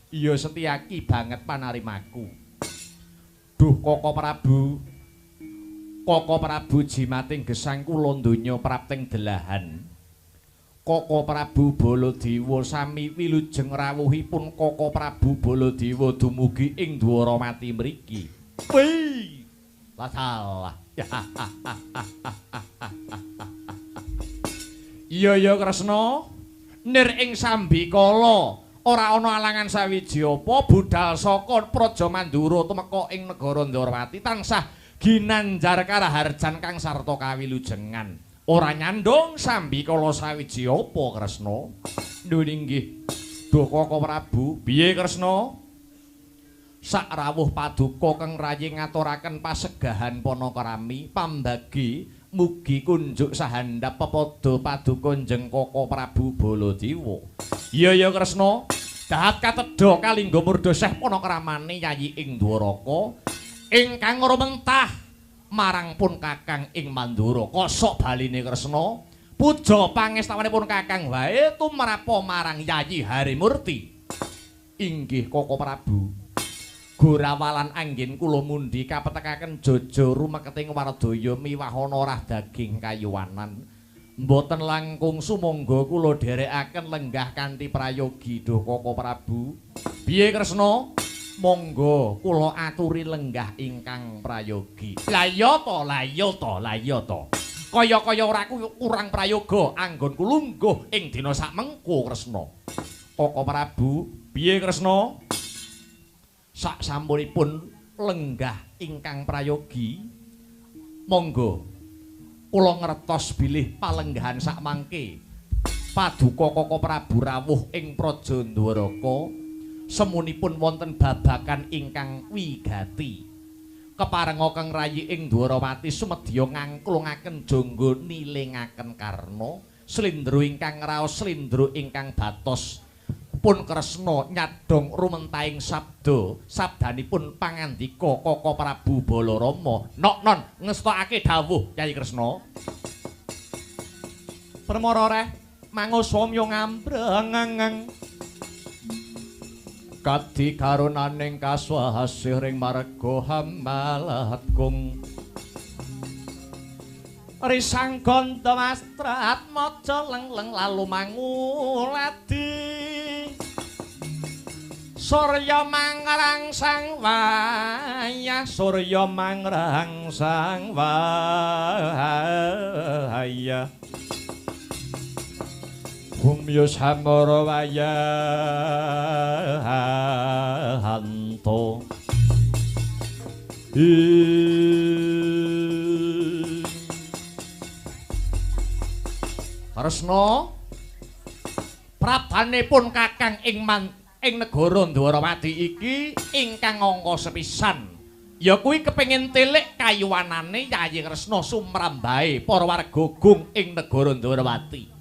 Iya Setyaki banget panarimaku. Duh Kaka Prabu jimating gesang kula donya prapting delahan. Kaka Prabu Baladewa sami wilujeng rawuhipun Kaka Prabu Baladewa dumugi ing Dwarawati mriki. Wih, lah salah. Iya ya Kresna, nir ing sambikala ora ana alangan sawiji apa budal saka Praja Mandura tumeka ing negara Ndarawati tansah ginanjar karaharjan kang sarta kawilujengan. Ora nyandung sambi kala sawiji apa Kresna? Nuwun inggih. Duh Koko Prabu, piye Kresna? Sak rawuh paduka kang rayi ngaturaken pasegahan Panakrami pambagi mugi kunjuk sahandhap pepada paduka Njeng Koko Prabu Baladewa. Iya Kresna. Dahat katedha kalingga murdoseh panakramane Yayi ing Dwaraka ingkang rumentah marang pun Kakang ing Mandura. Kosok baline Kresna, puja pangestawanipun Kakang wae tumrapa marang Yayi Harimurti. Inggih Koko Prabu. Gorawalan anggen kula mundi kapetekaken jaja rumeketing Wardaya miwah ana rah daging kayuwanan. Mboten langkung sumangga kula dherekaken lenggah kanthi prayogi Duh Koko Prabu. Piye Kresna? Monggo kula aturi lenggah ingkang prayogi. Lah iya to. Kaya-kaya ora kurang prayoga anggonku lungguh ing dina sakmengko Kresna. Koko Prabu, piye Kresna? Sak sampunipun lenggah ingkang prayogi, monggo kula ngertos bilih palenggahan sakmangke paduka Koko Prabu rawuh ing Praja Dwaraka semunipun wonten babagan ingkang wigati keparenga kang rayi ing Dwarawati sumedya ngangklungaken jangga nilingaken karna slendra ingkang raos slendra ingkang batos pun Kresna nyadong rumentahing sabdanipun pangandika Koko Prabu Balarama. Non ngestokake dawuh Yayi Kresna. Permara reh manguswamya ngambreng kadi karunaning kaswahasih ring marga Hamalatgung. Risang ganda mastrat maja lengleng lalu manguladi Surya mangrangsang wayah Surya mangrangsang wayah Humya samara wayahanto Kresna prabanipun Kakang ing negara Dwarawati iki ingkang angka sepisan ya kuwi kepengin tilik kayuwanane Yayi Kresna sumrambahe para warga Gung ing negara Dwarawati.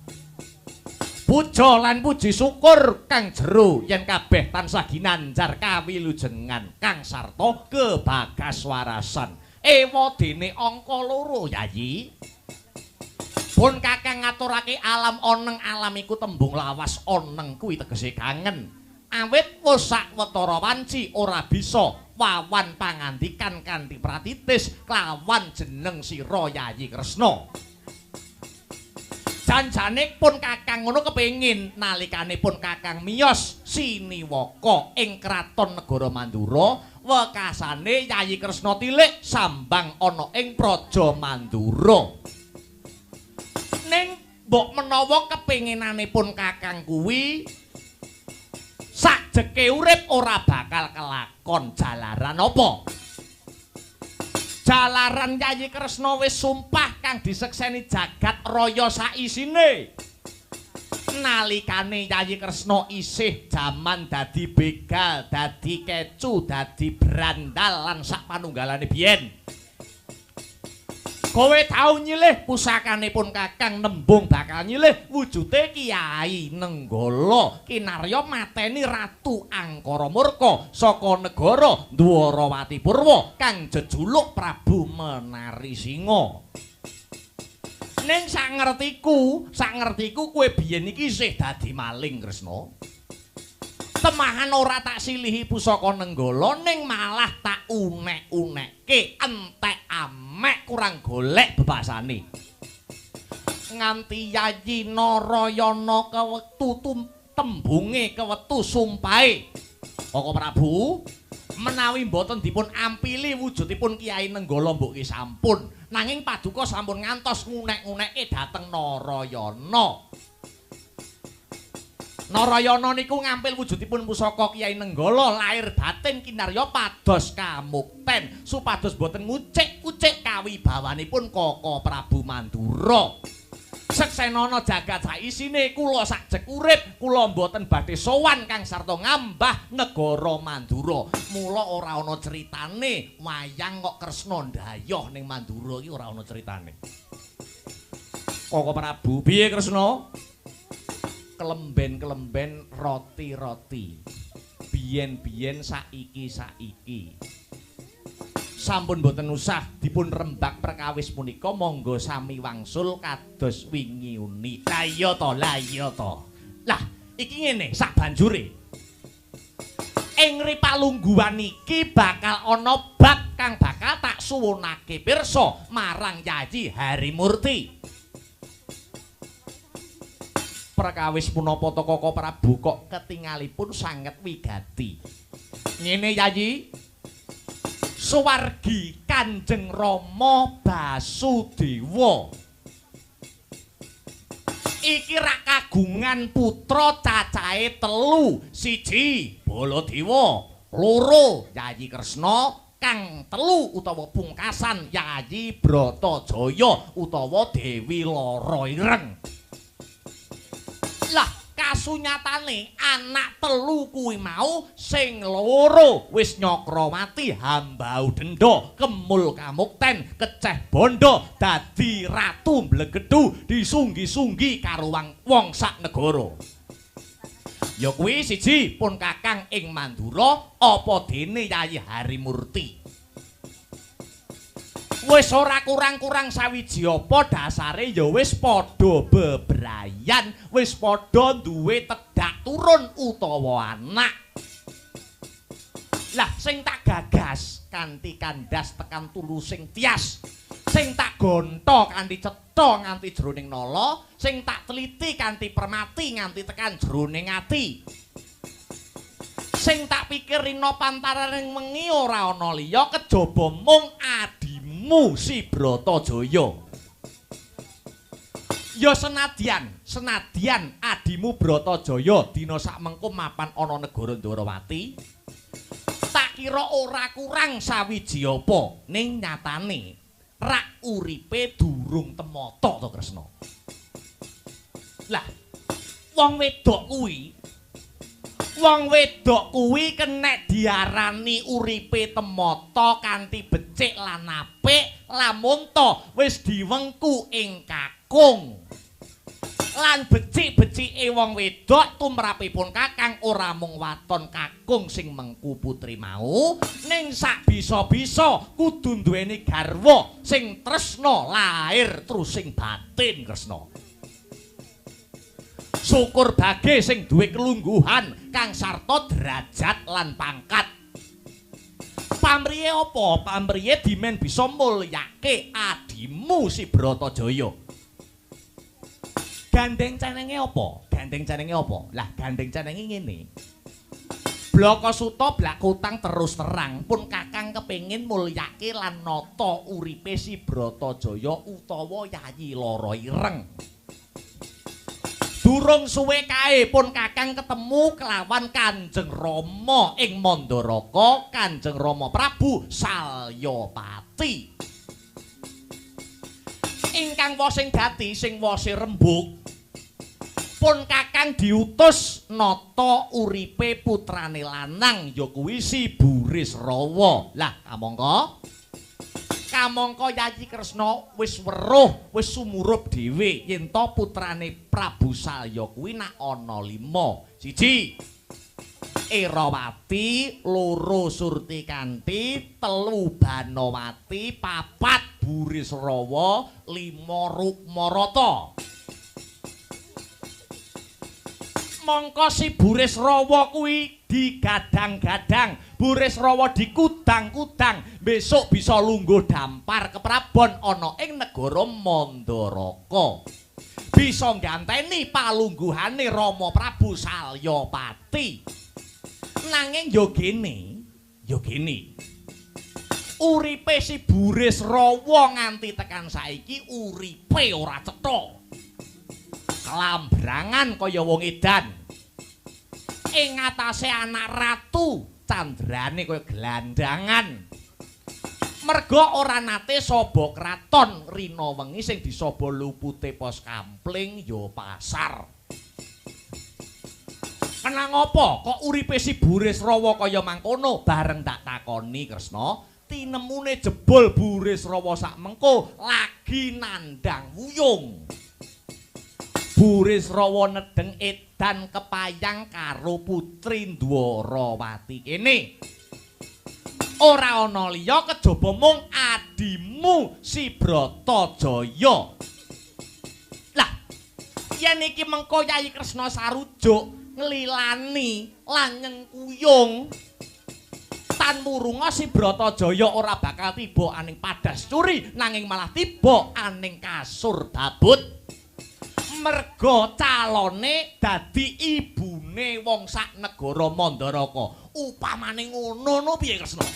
Puja lan puji syukur kang jero yen kabeh tansah ginanjar kawilujengan kang sarta kebagaswarasan ewa dene angka 2 Yayi. Pun Kakang ngaturake alam oneng alam iku tembung lawas oneng kuwi tegese kangen. Awit wis sawetara wanci ora bisa wawan pangandikan kanthi pratitis klawan jeneng sira Yayi Kresna. Janjane pun Kakang ngono kepengin nalikane pun Kakang miyos siniwaka ing kraton negara Mandura wekasane Yayi Kresna tilik sambang ana ing Praja Mandura. Ning mbok menawa kepenginanipun Kakang kuwi sajeke urip ora bakal kelakon jalaran apa? Jalaran Yayi Kresna wis sumpah kang disekseni jagat raya saisine. Nalikane Yayi Kresna isih jaman dadi begal, dadi kecu, dadi brandal lan sak panunggalane biyen. Kowe tau nyilih pusakanipun Kakang nembung bakal nyilih wujude Kyai Nenggala kinarya mateni Ratu Angkara Murka saka negara Dwarawati Purwa kang jejuluk Prabu Menari Singa. Ning sangertiku kowe biyen iki isih dadi maling Kresna. Temahan ora tak silihi pusaka Nenggala ning malah tak unek-unekke entek amek kurang golek bebasane. Nganti Yayi Narayana kewektu tembunge kewektu sumpahe. Koko Prabu menawi mboten dipun ampili wujudipun Kyai Nenggala mbok sampun nanging paduka sampun ngantos ngunek-unekke dhateng Narayana. Narayana niku ngampil wujudipun pusaka Kyai Nenggala lair batin kinarya pados kamukten supados boten ngucik-ucik kawibawanipun Koko Prabu Mandura. Seksenana jagat saisine kula sajek urip kula mboten badhe sowan kang sarta ngambah negara Mandura. Mula ora ana critane wayang kok Kresna ndayoh ning Mandura iki ora ana critane. Koko Prabu, piye Kresna? Kelemben-kelemben roti-roti. Biyen-biyen saiki-saiki. Sampun boten usah dipun rembak perkawis punika monggo sami wangsul kados wingi uni. Lah iya to. Lah iki ngene sak banjure. Ing ripalungguhan iki bakal ana bab kang bakal tak suwunake pirsa marang Yayi Harimurti. Perkawis punapa to Koko Prabu kok ketingalipun sanget wigati. Ngene Yayi. Suwargi Kanjeng Rama Basudewa iki rak kagungan putra cacahe 3, 1 Baladewa, 2 Yayi Kresna, kang 3 utawa pungkasan Yayi Bratajaya utawa Dewi Lara Ireng. Lah kasunyatane anak 3 kuwi mau sing 2 wis nyakrawati hambau denda kemul kamukten keceh bondo dadi ratu Mblegedhu disunggi-sunggi karo wong sak negara. Ya kuwi 1 pun kakang ing Mandura apa dene Yayi Harimurti. Wis ora kurang-kurang sawiji apa dasare ya wis padha bebrayan, wis padha duwe tedhak turun utawa anak. Lah sing tak gagas kanthi kandas tekan tulusing tias, sing tak gonta kanthi cetha nganti jroning nala, sing tak teliti kanthi permati nganti tekan jroning ati. Sing tak pikir rina pantaraning wengi ora ana liya kejaba mung adimu si Bratajaya. Ya senadyan adimu Bratajaya dina sakmengko mapan ana negara Ndarawati. Tak kira ora kurang sawiji apa, ning nyatane rak uripe durung temata to Kresna. Lah, wong wedok kuwi kenek diarani uripe temata kanthi becik lan apik lamun to wis diwengku ing kakung. Lan becik-becike wong wedok tumrapipun kakang ora mung waton kakung sing mengku putri mau, ning sak bisa-bisa kudu duweni garwa sing tresna lahir trusing batin Kresna. Syukur bage sing duwe kelungguhan kang sarta derajat lan pangkat. Pamriye apa? Pamriye dimen bisa mulyake adimu si Bratajaya. Gandeng cenenge apa? Lah gandeng cenenge ngene. Blakasuta blak kutang terus terang pun kakang kepengin mulyake lan nata uripe si Bratajaya utawa Yayi Lara Ireng. Durung suwe kae pun kakang ketemu kelawan Kanjeng Rama ing Mandaraka, Kanjeng Rama Prabu Salyapati. Ingkang wosing gati sing wose rembug. Pun kakang diutus nata uripe putrane lanang ya kuwi si Burisrawa. Lah kamangka Yayi Kresna wis weruh, wis sumurup dhewe yen to putrane Prabu Salya kuwi nak ana 5. 1 Erawati, 2 Surtikanti, 3 Banawati, 4 Burisrawa, 5 Rukmarata. Mongko si Burisrawa kuwi digadang-gadang, Burisrawa dikudang-kudang, besok bisa lungguh dampar keprabon ana ing negara Mandaraka. Bisa ngganteni palungguhane Rama Prabu Salyapati. Nanging yo gene. Uripe si Burisrawa nganti tekan saiki uripe ora cetha. Kelambrangan kaya wong edan. ing ngatasé anak ratu candrane kaya gelandangan. Merga ora nate saba kraton rina wengi sing disaba lupute pos kampling ya pasar. Kenang apa kok uripe si Burisrawa kaya mangkono? Bareng tak takoni Kresna, tinemune jebul Burisrawa sak mengko lagi nandang wuyung. Burisrawa nedeng edan kepayang karo putri Dwarawati kene. Ora ana liya kejaba mung adimu si Bratajaya. Lah, yen iki mengko Yayi Kresna sarujuk nglilani lan nyengkuyung tan murunga si Bratajaya ora bakal tiba aning Padas Curi nanging malah tiba aning kasur babut. Merga calone dadi ibune wong sak negara Mandaraka. Upamane ngono no piye Kresna?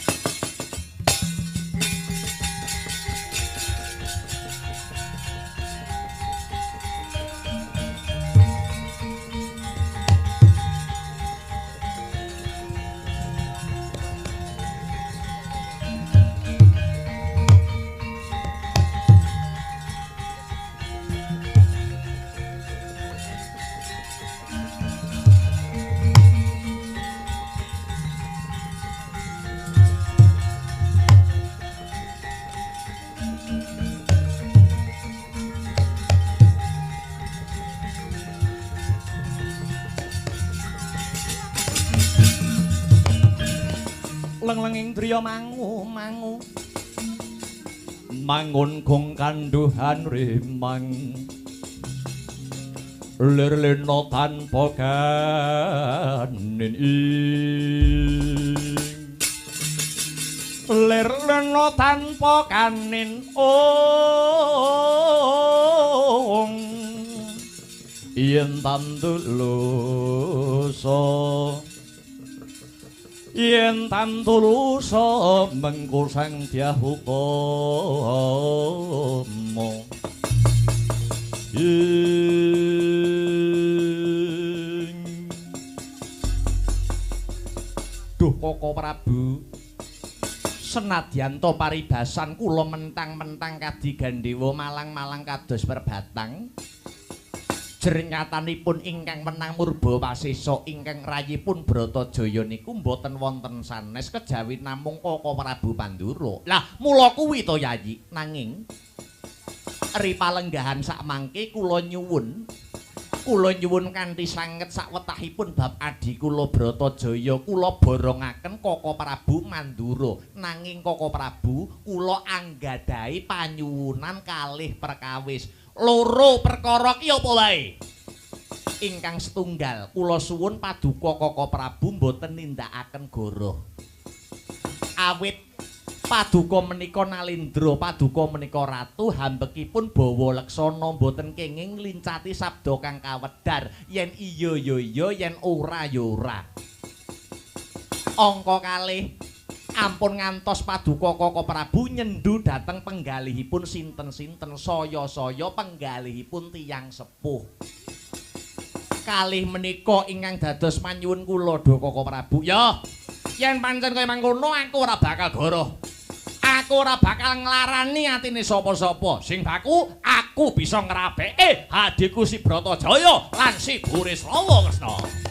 Leng-lenging driya mangu mangun gong kanduhan rimang lir-lirno tanpa kanin ing lir-lirno tanpa kanin ong yen tandulusa yen tantulusa mengko sang diahukama Duh Koko Prabu senadyan to paribasan kula mentang-mentang kadi Gandhewa malang-malang kados perbatang jernyatanipun ingkang menang Murbawasesa ingkang rayipun Bratajaya niku mboten wonten sanes kejawi namung Koko Prabu Pandura. Lah mula kuwi to Yayi, nanging ri palenggahan sak mangke kula nyuwun kanthi sanget sawetahipun bab adi kula Bratajaya kula borongaken Koko Prabu Mandura. Nanging Koko Prabu kula anggadhahi panyuwunan kalih perkawis. Loro perkara ki apa wae? Ingkang setunggal kula suwun paduka Koko Prabu mboten nindakaken goroh. Awit paduka menika Nalindra, paduka menika ratu, hambekipun bawa leksana mboten kenging nglincati sabda kang kawedhar. Yen iya ya iya, yen ora ya ora. Angka kalih ampun ngantos paduka Koko Prabu nyendu dhateng penggalihipun sinten-sinten saya-saya penggalihipun tiyang sepuh. Kalih menika ingkang dados panyuwun kula Dha Koko Prabu. Ya, yen pancen kaya mangkono aku ora bakal goroh. Aku ora bakal nglarani atine sapa-sapa. Sing baku aku bisa ngrabeke adiku si Bratajaya lan si Burisrawa Kresna.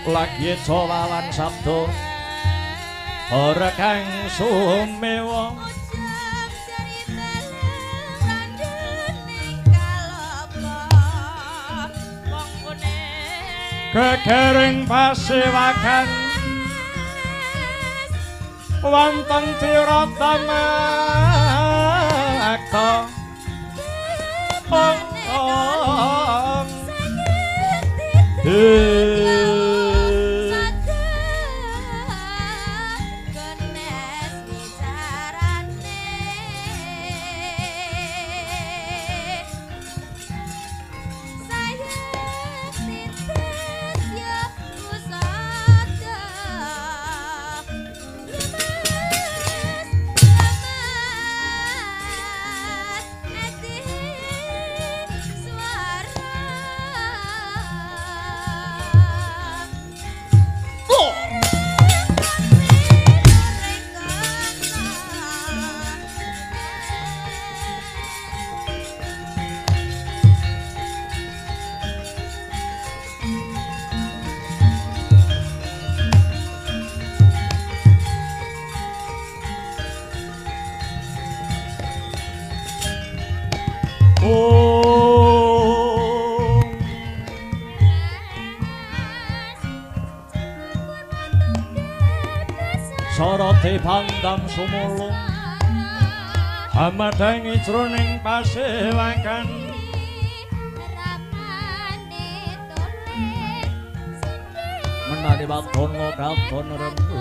Lagi cowalan sabdo ora kang sumewa kekering pasewakan wonten tiratamekta Soroti pandang sumulung hamadhangi jroning pasewakan menani watono katon remu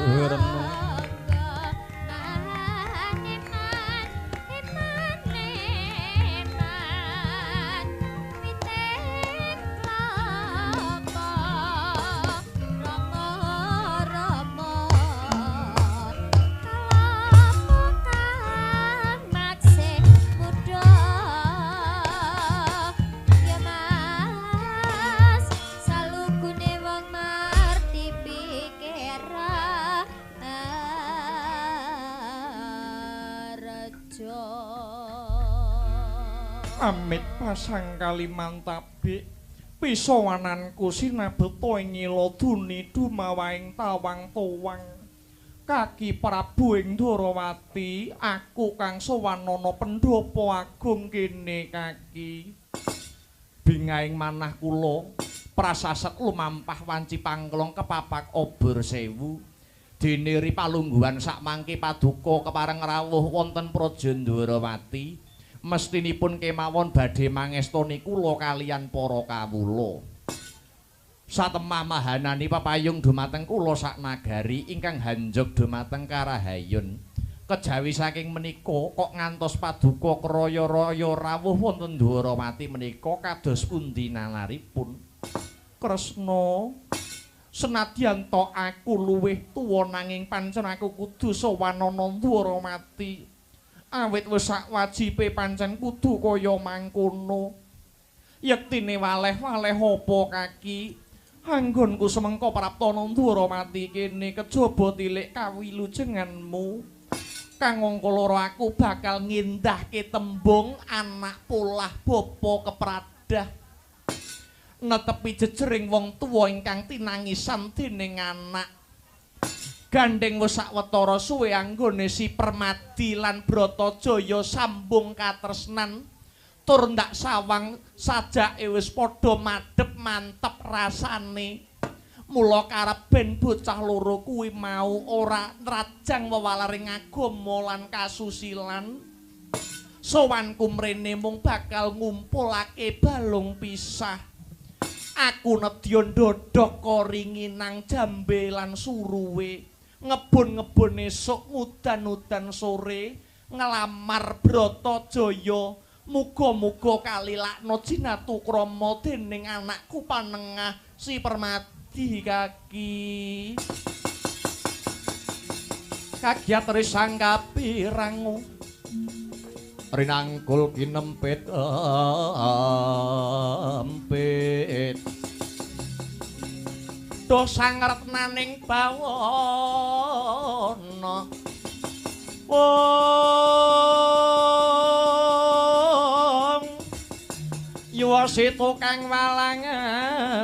Amit pasang kalimantabik pisawananku sinabeta ing Ngiladuni dumawaing tawang towang kaki Prabu ing Ndarawati aku kang sawanana pendhapa agung kene kaki bingaing manah kula prasaset lumampah wanci pangklong kepapak obor sewu dene ripalungguhan sakmangke paduka kepareng rawuh wonten Praja Ndarawati mestinipun kemawon badhe mangestoni kula kaliyan para kawula. Satemah mahanani papayung dumateng kula sak nagari ingkang hanjog dumateng Karahayun. Kejawi saking menika kok ngantos paduka kraya-raya rawuh wonten Ndarawati menika kados pundi nalaripun. Kresna senadyan to aku luwih tuwa nanging pancen aku kudu sawanana Ndarawati. Awit wis sak wajibe pancen kudu kaya mangkono. Yektine waleh-waleh apa kaki? Anggonku semengko praptana Ndarawati kene kejaba tilik kawilujenganmu. Kang ngongkoloro aku bakal ngindahke tembung anak polah bapa kepradah. Netepi jejering wong tuwa ingkang tinangisan dening anak. Gandeng wis sawetara suwe anggone si Permadi lan Bratajaya sambung katresnan tur ndak sawang sajake wis padha madhep mantep rasane mula karep ben bocah loro kuwi mau ora nrajang wewalaring agama lan kasusilan sowanku mrene mung bakal ngumpulake balung pisah aku nedya ndodhok koringinang jambe lan suruwe ngebon-ngebon esuk ngudan-udan sore ngelamar Bratajaya muga-muga kalilakna jinatu krama dening anakku panengah si Permadi kaki kagiat risang kapirangu rinangkul kinempit empit dosang retnaning bawana wong yuwasitu kang walang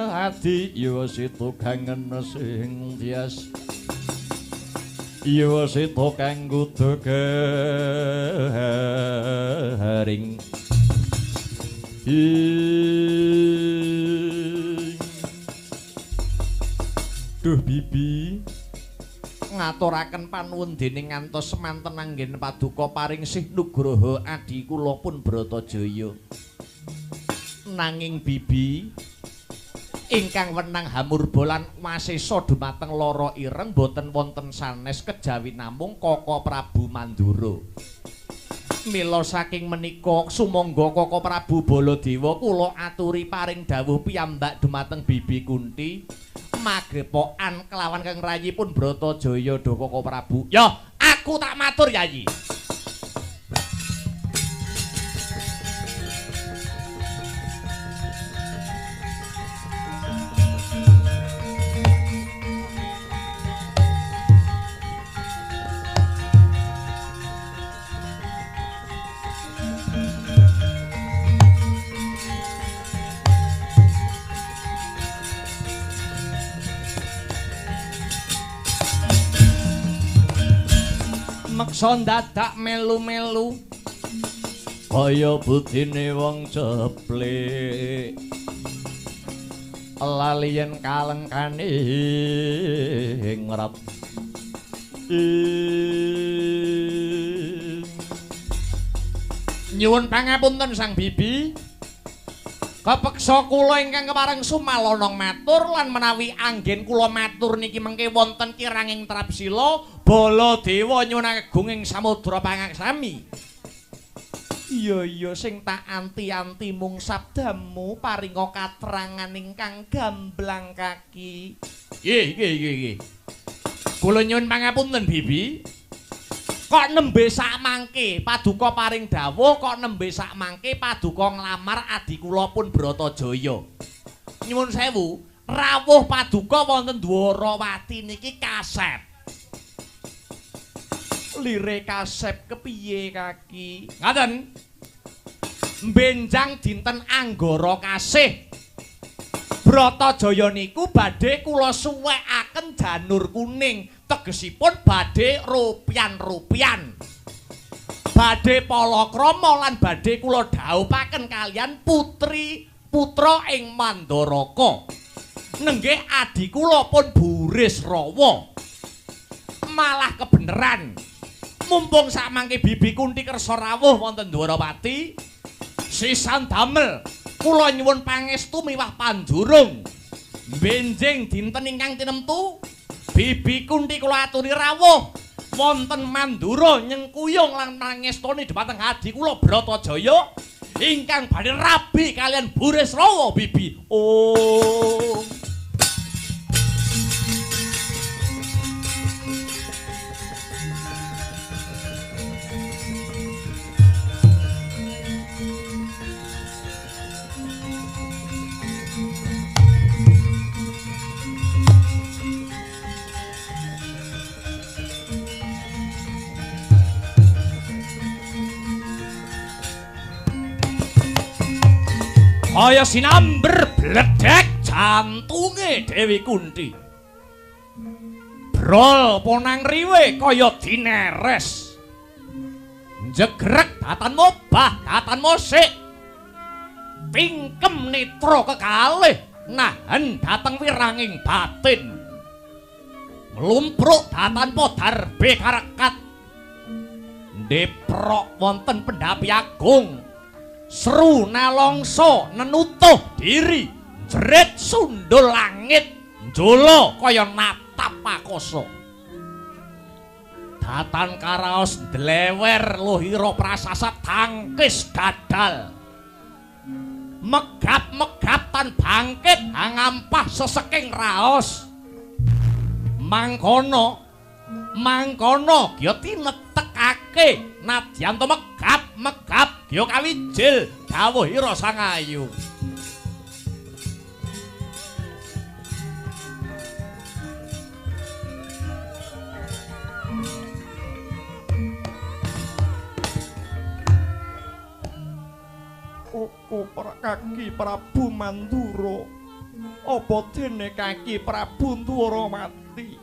adi yuwasitu kang ngesing tias yuwasitu kang kudu garing Duh bibi ngaturaken panuwun dening ngantos semanten anggen paduka paring sih nugraha adi kula pun Bratajaya. Nanging bibi ingkang wenang hamurba lan wasesa dumateng lara ireng boten wonten sanes kejawi namung Kaka Prabu Mandura. Mila saking menika sumangga Kaka Prabu Baladewa kula aturi paring dawuh piyambak dumateng Bibi Kunti magrepokan kelawan kang rayipun Bratajaya do Kaka Prabu. Ya, aku tak matur Yayi. Meksa dadak melu-melu kaya budine wong ceplik lali yen kalengkane ngrep nyuwun pangapunten Sang Bibi kapeksa kula ingkang kepareng sumalonong matur lan menawi anggen kula matur niki mengke wonten kiranging trapsila Baladewa nyuwun agung ing samudra pangaksami. Iya sing tak anti-anti mung sabdamu paringa katerangan ingkang gamblang kaki. Nggih. Kula nyuwun pangapunten Bibi. Kok nembe sak mangke paduka paring dawuh kok nembe sak mangke paduka nglamar adi kula pun Bratajaya. Nyuwun sewu, rawuh paduka wonten Dwarawati niki kasep. Lire kasep kepiye kaki? Ngaten. Benjang dinten Anggara Kasih. Bratajaya niku badhe kula suwekaken janur kuning. Tegesipun badhe rupian-rupian. Badhe palakrama lan badhe kula dhawuhaken kalian putra ing Mandaraka. Nenggih adi kula pun Burisrawa. Malah kebeneran. Mumpung samangke Bibi Kunti kersa rawuh wonten Dwarawati, sisan damel kula nyuwun pangestu miwah pandurung. Benjing dinten ingkang tinemtu Bibi Kunti kula aturi rawuh wonten Mandura nyengkuyung lan pangestoni dhumateng adi kula Bratajaya ingkang badhe rabi kalian Burisrawa Bibi. Oh. Kaya sinamber bledek jantunge Dewi Kunti. Brol ponang riwe kaya dineres. Jegrek datan mobah datan mosik. Pingkem netra kekalih nahen dateng wiranging batin. Mlumpruk datan podar bekarekat. Ndeprok wonten pendhapi agung. Seru nalongso nenutuh diri jerit sundul langit njolo kaya natap pakoso datan karaos dlewer luhira prasasat tangkis dadal megap-megap tan bangkit hangampah seseking raos mangkono kya tinetekake nadyan to megap kya kawijil dawuhira Sang Ayu. Kaki Prabu Mandura apa dene kaki Prabu Dwarawati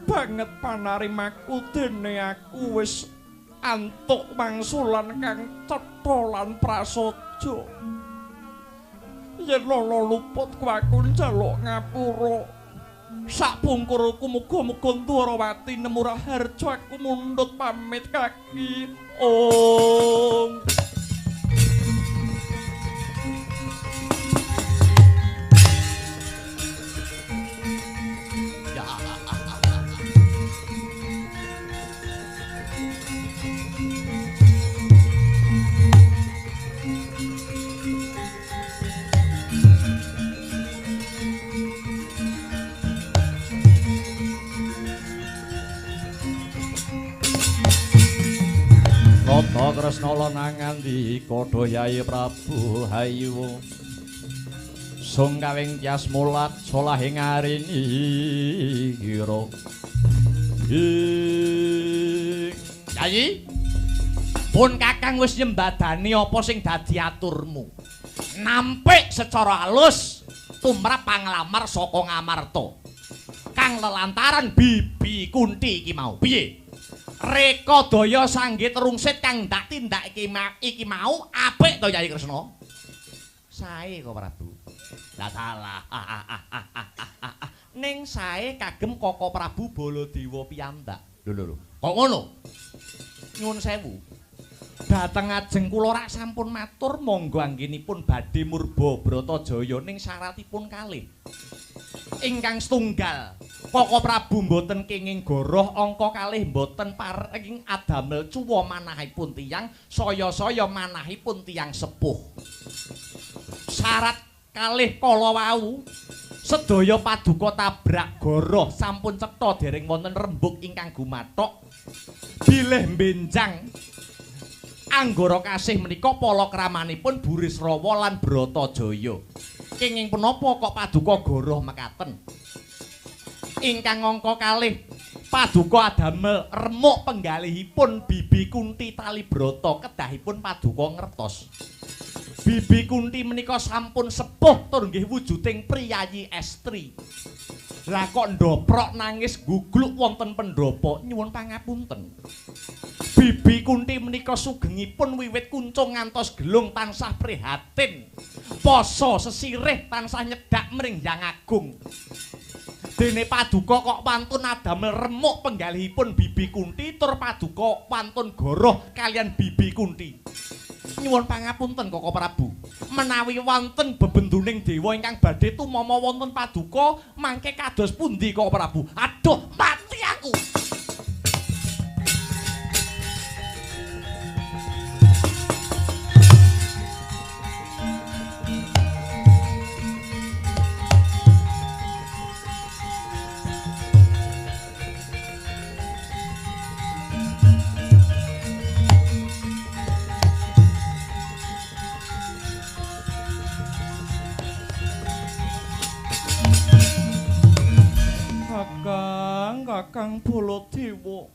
banget panarimaku dene aku wis antuk mangsulan kang cetha lan prasaja. Yen lala luput aku njaluk ngapura. Sapungkurku muga-muga Dwarawati nemu raharja aku mundhut pamit kaki. Om. Rata Kresna lanangan di Kodayai Prabu Hayu sung kawing tias mulat solahing arini kira Yayi pun Kakang wis nyembadani apa sing dadi aturmu nampik secara halus tumrap panglamar saka Ngamarta kang lelantaran Bibi Kunti iki mau piye Reka daya sanggit rungsit kang ndak tindak iki mau apik to Yayi Kresna. Sae kok Prabu. Lah salah. Ning sae kagem Koko Prabu Baladewa piyambak. Lho. Kok ngono? Nyuwun sewu. Dateng ajeng kula rak sampun matur monggo anggenipun badhe murba Bratajaya ning syaratipun kalih. Ingkang setunggal, Koko Prabu mboten kenging goroh angka kalih mboten paring adamel cuwa manahipun tiyang saya-saya manahipun tiyang sepuh. Syarat kalih kala wau sedaya paduka tabrak goroh sampun cetha dereng wonten rembug ingkang gumathok bilih benjang anggara kasih menika palakramanipun Burisrawa lan Bratajaya. Kenging punapa kok paduka goroh mekaten? Ingkang angka kalih paduka adamel remuk penggalihipun Bibi Kunti Talibrata kedahipun paduka ngertos. Bibi Kunti menika sampun sepuh tur nggih wujuding priyayi estri. Lah kok ndoprok nangis gugluk wonten pendhapa nyuwun pangapunten. Bibi Kunti menika sugengipun wiwit kuncung ngantos gelung tansah prihatin. Poso sesirih tansah nyedak mring Hyang Agung. Dene paduka kok pantun adamel remuk penggalihipun Bibi Kunti tur paduka pantun goroh kalian Bibi Kunti. Nyuwun pangapunten Koko Prabu. Menawi wonten bebenduning dewa ingkang badhe tumama wonten paduka mangke kados pundi Koko Prabu? Aduh, mati aku. Kakang Baladewa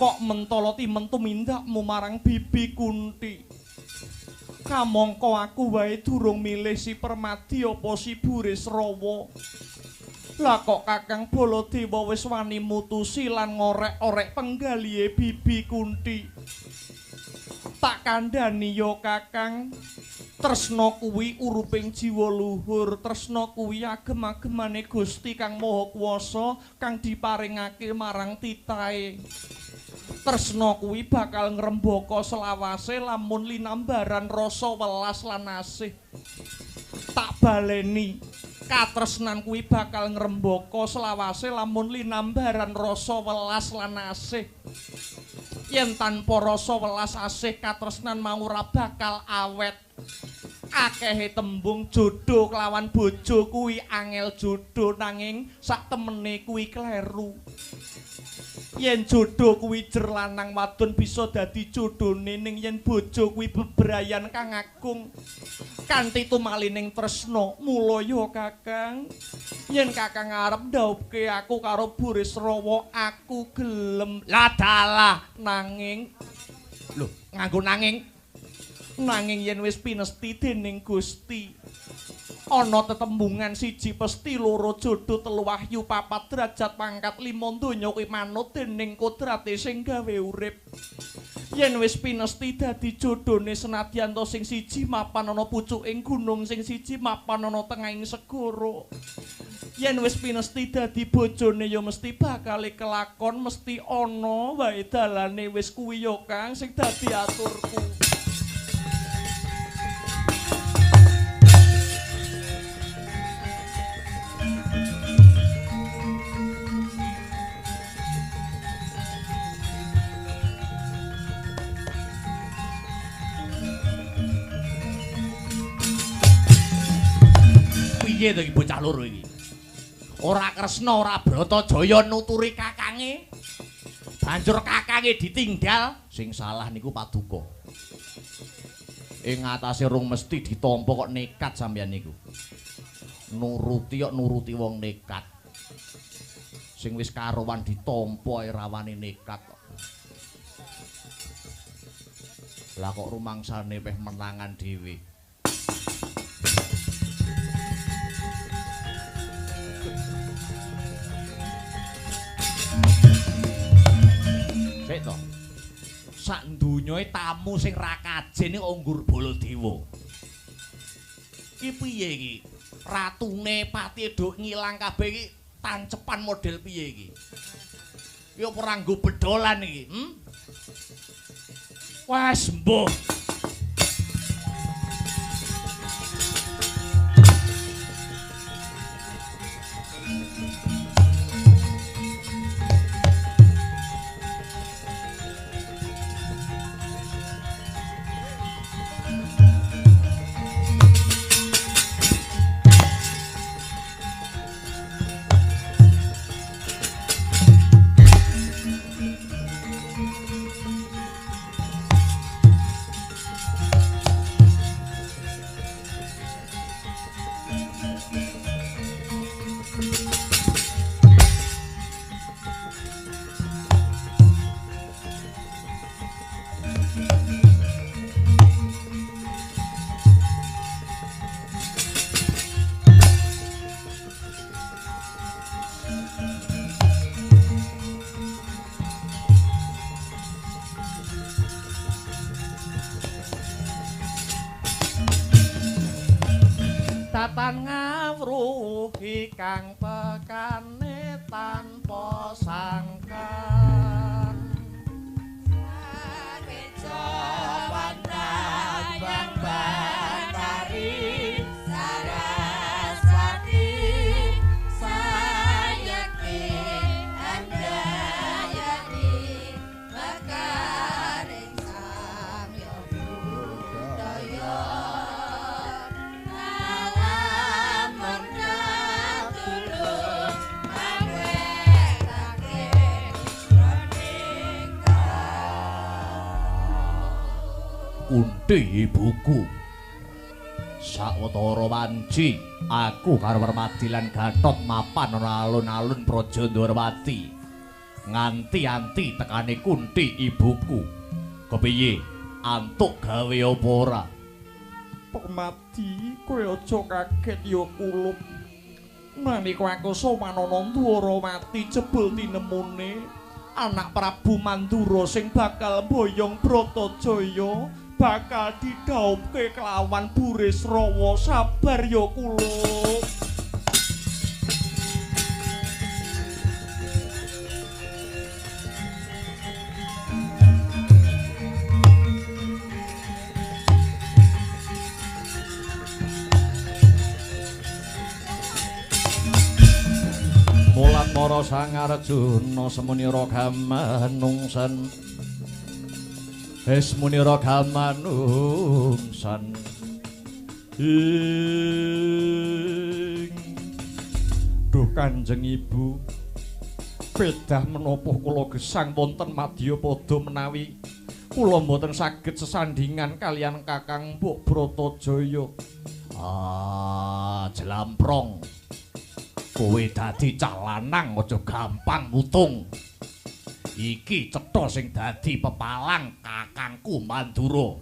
kok mentala timen tumindakmu marang Bibi Kunti. Kamangka aku wae durung milih si Permadi apa si Burisrawa. Lah kok Kakang Baladewa wis wani mutusi lan ngorek-orek penggalihe Bibi Kunti. Tak kandhani ya Kakang. Tresna kuwi uruping jiwa luhur, tresna kuwi agem-agemane Gusti Kang Maha Kuwasa kang diparingake marang titahe. Tresna kuwi bakal ngrembaka selawase lamun linambaran rasa welas lan asih. Tak baleni, katresnan kuwi bakal ngrembaka selawase lamun linambaran rasa welas lan asih. Yen tanpa rasa welas asih katresnan mau ora bakal awet. Akehe tembung jodoh kelawan bojo kuwi angel jodoh nanging sak temene kuwi kleru. Yen jodoh kuwi jer lanang wadon bisa dadi jodhone ning yen bojo kuwi bebrayan kang agung. Kanthi tumalining tresna mula ya Kakang. Yen Kakang arep ndhawuhke aku karo Burisrawa aku gelem. Lah dalah nanging lho nganggo nanging yen wis pinesti dening Gusti ana tetembungan siji pesti loro jodoh telu wahyu papat derajat pangkat lima donya kuwi manut dening kodrate sing gawe urip. Yen wis pinesti dadi jodhone senadyan to sing siji mapan ana pucuking gunung sing siji mapan ana tengahing segara. Yen wis pinesti dadi bojone ya mesti bakal kelakon mesti ana wae dalane wis kuwi ya Kang sing dadi aturku. Piye to iki bocah loro iki? Ora Kresna ora Bratajaya nuturi kakange. Banjur kakange ditinggal, sing salah niku paduka. Ing atase rung mesti ditampa kok nekat sampeyan niku. Nuruti kok nuruti wong nekat. Sing wis karowan ditampa ae rawane nekat kok. Lah kok rumangsane weh menangan dhewe. sak dunyoe tamu sing ra kajen iki nggur Baladewa. Iki piye iki? Ratune Pati Eduk ngilang kabeh iki tancepan model piye iki? Iki apa ora nggo bedolan iki? Wes mbuh. Tatan ngawruhi kang pekane tanpa sangkan Sakeco pandang bang Bantari Saraswati Sayakti Andayani Mekaring Samya Budaya Kunthi ibuku sawetara wanci aku karo Permadi lan Gatot mapan ana alun-alun Praja Ndorowati nganti-anti tekane Kunthi ibuku kepiye antuk gawe apa ora Permadi kowe aja kaget ya kulup nalika aku somanana Ndorowati jebul tinemune anak Prabu Mandura sing bakal boyong Bratajaya bakal didhauphke kelawan Burisrawa sabar ya kulup. Mulat Mara Sang Arjuna semunira gamanungsan Esmunira gamanungsan Duh Kanjeng Ibu pedah menapa kula gesang wonten Madyapada menawi kula mboten saged sesandingan kalian Kakang Mbok Bratajaya. Jelamprong kowe dadi cah lanang aja gampang mutung. Iki cetha sing dadi pepalang kakangku Mandura.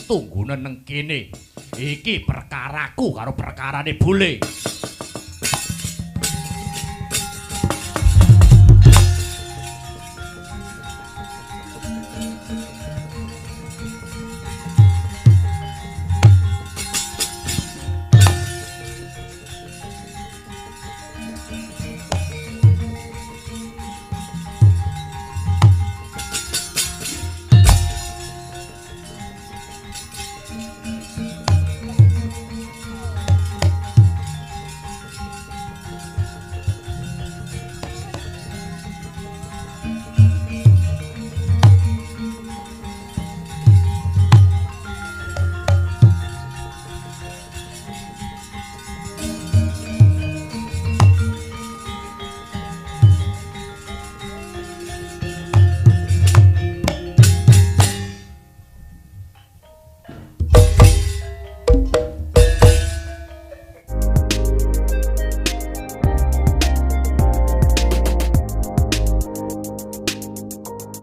Tunggune neng kene. Iki perkaraku karo perkarane bole.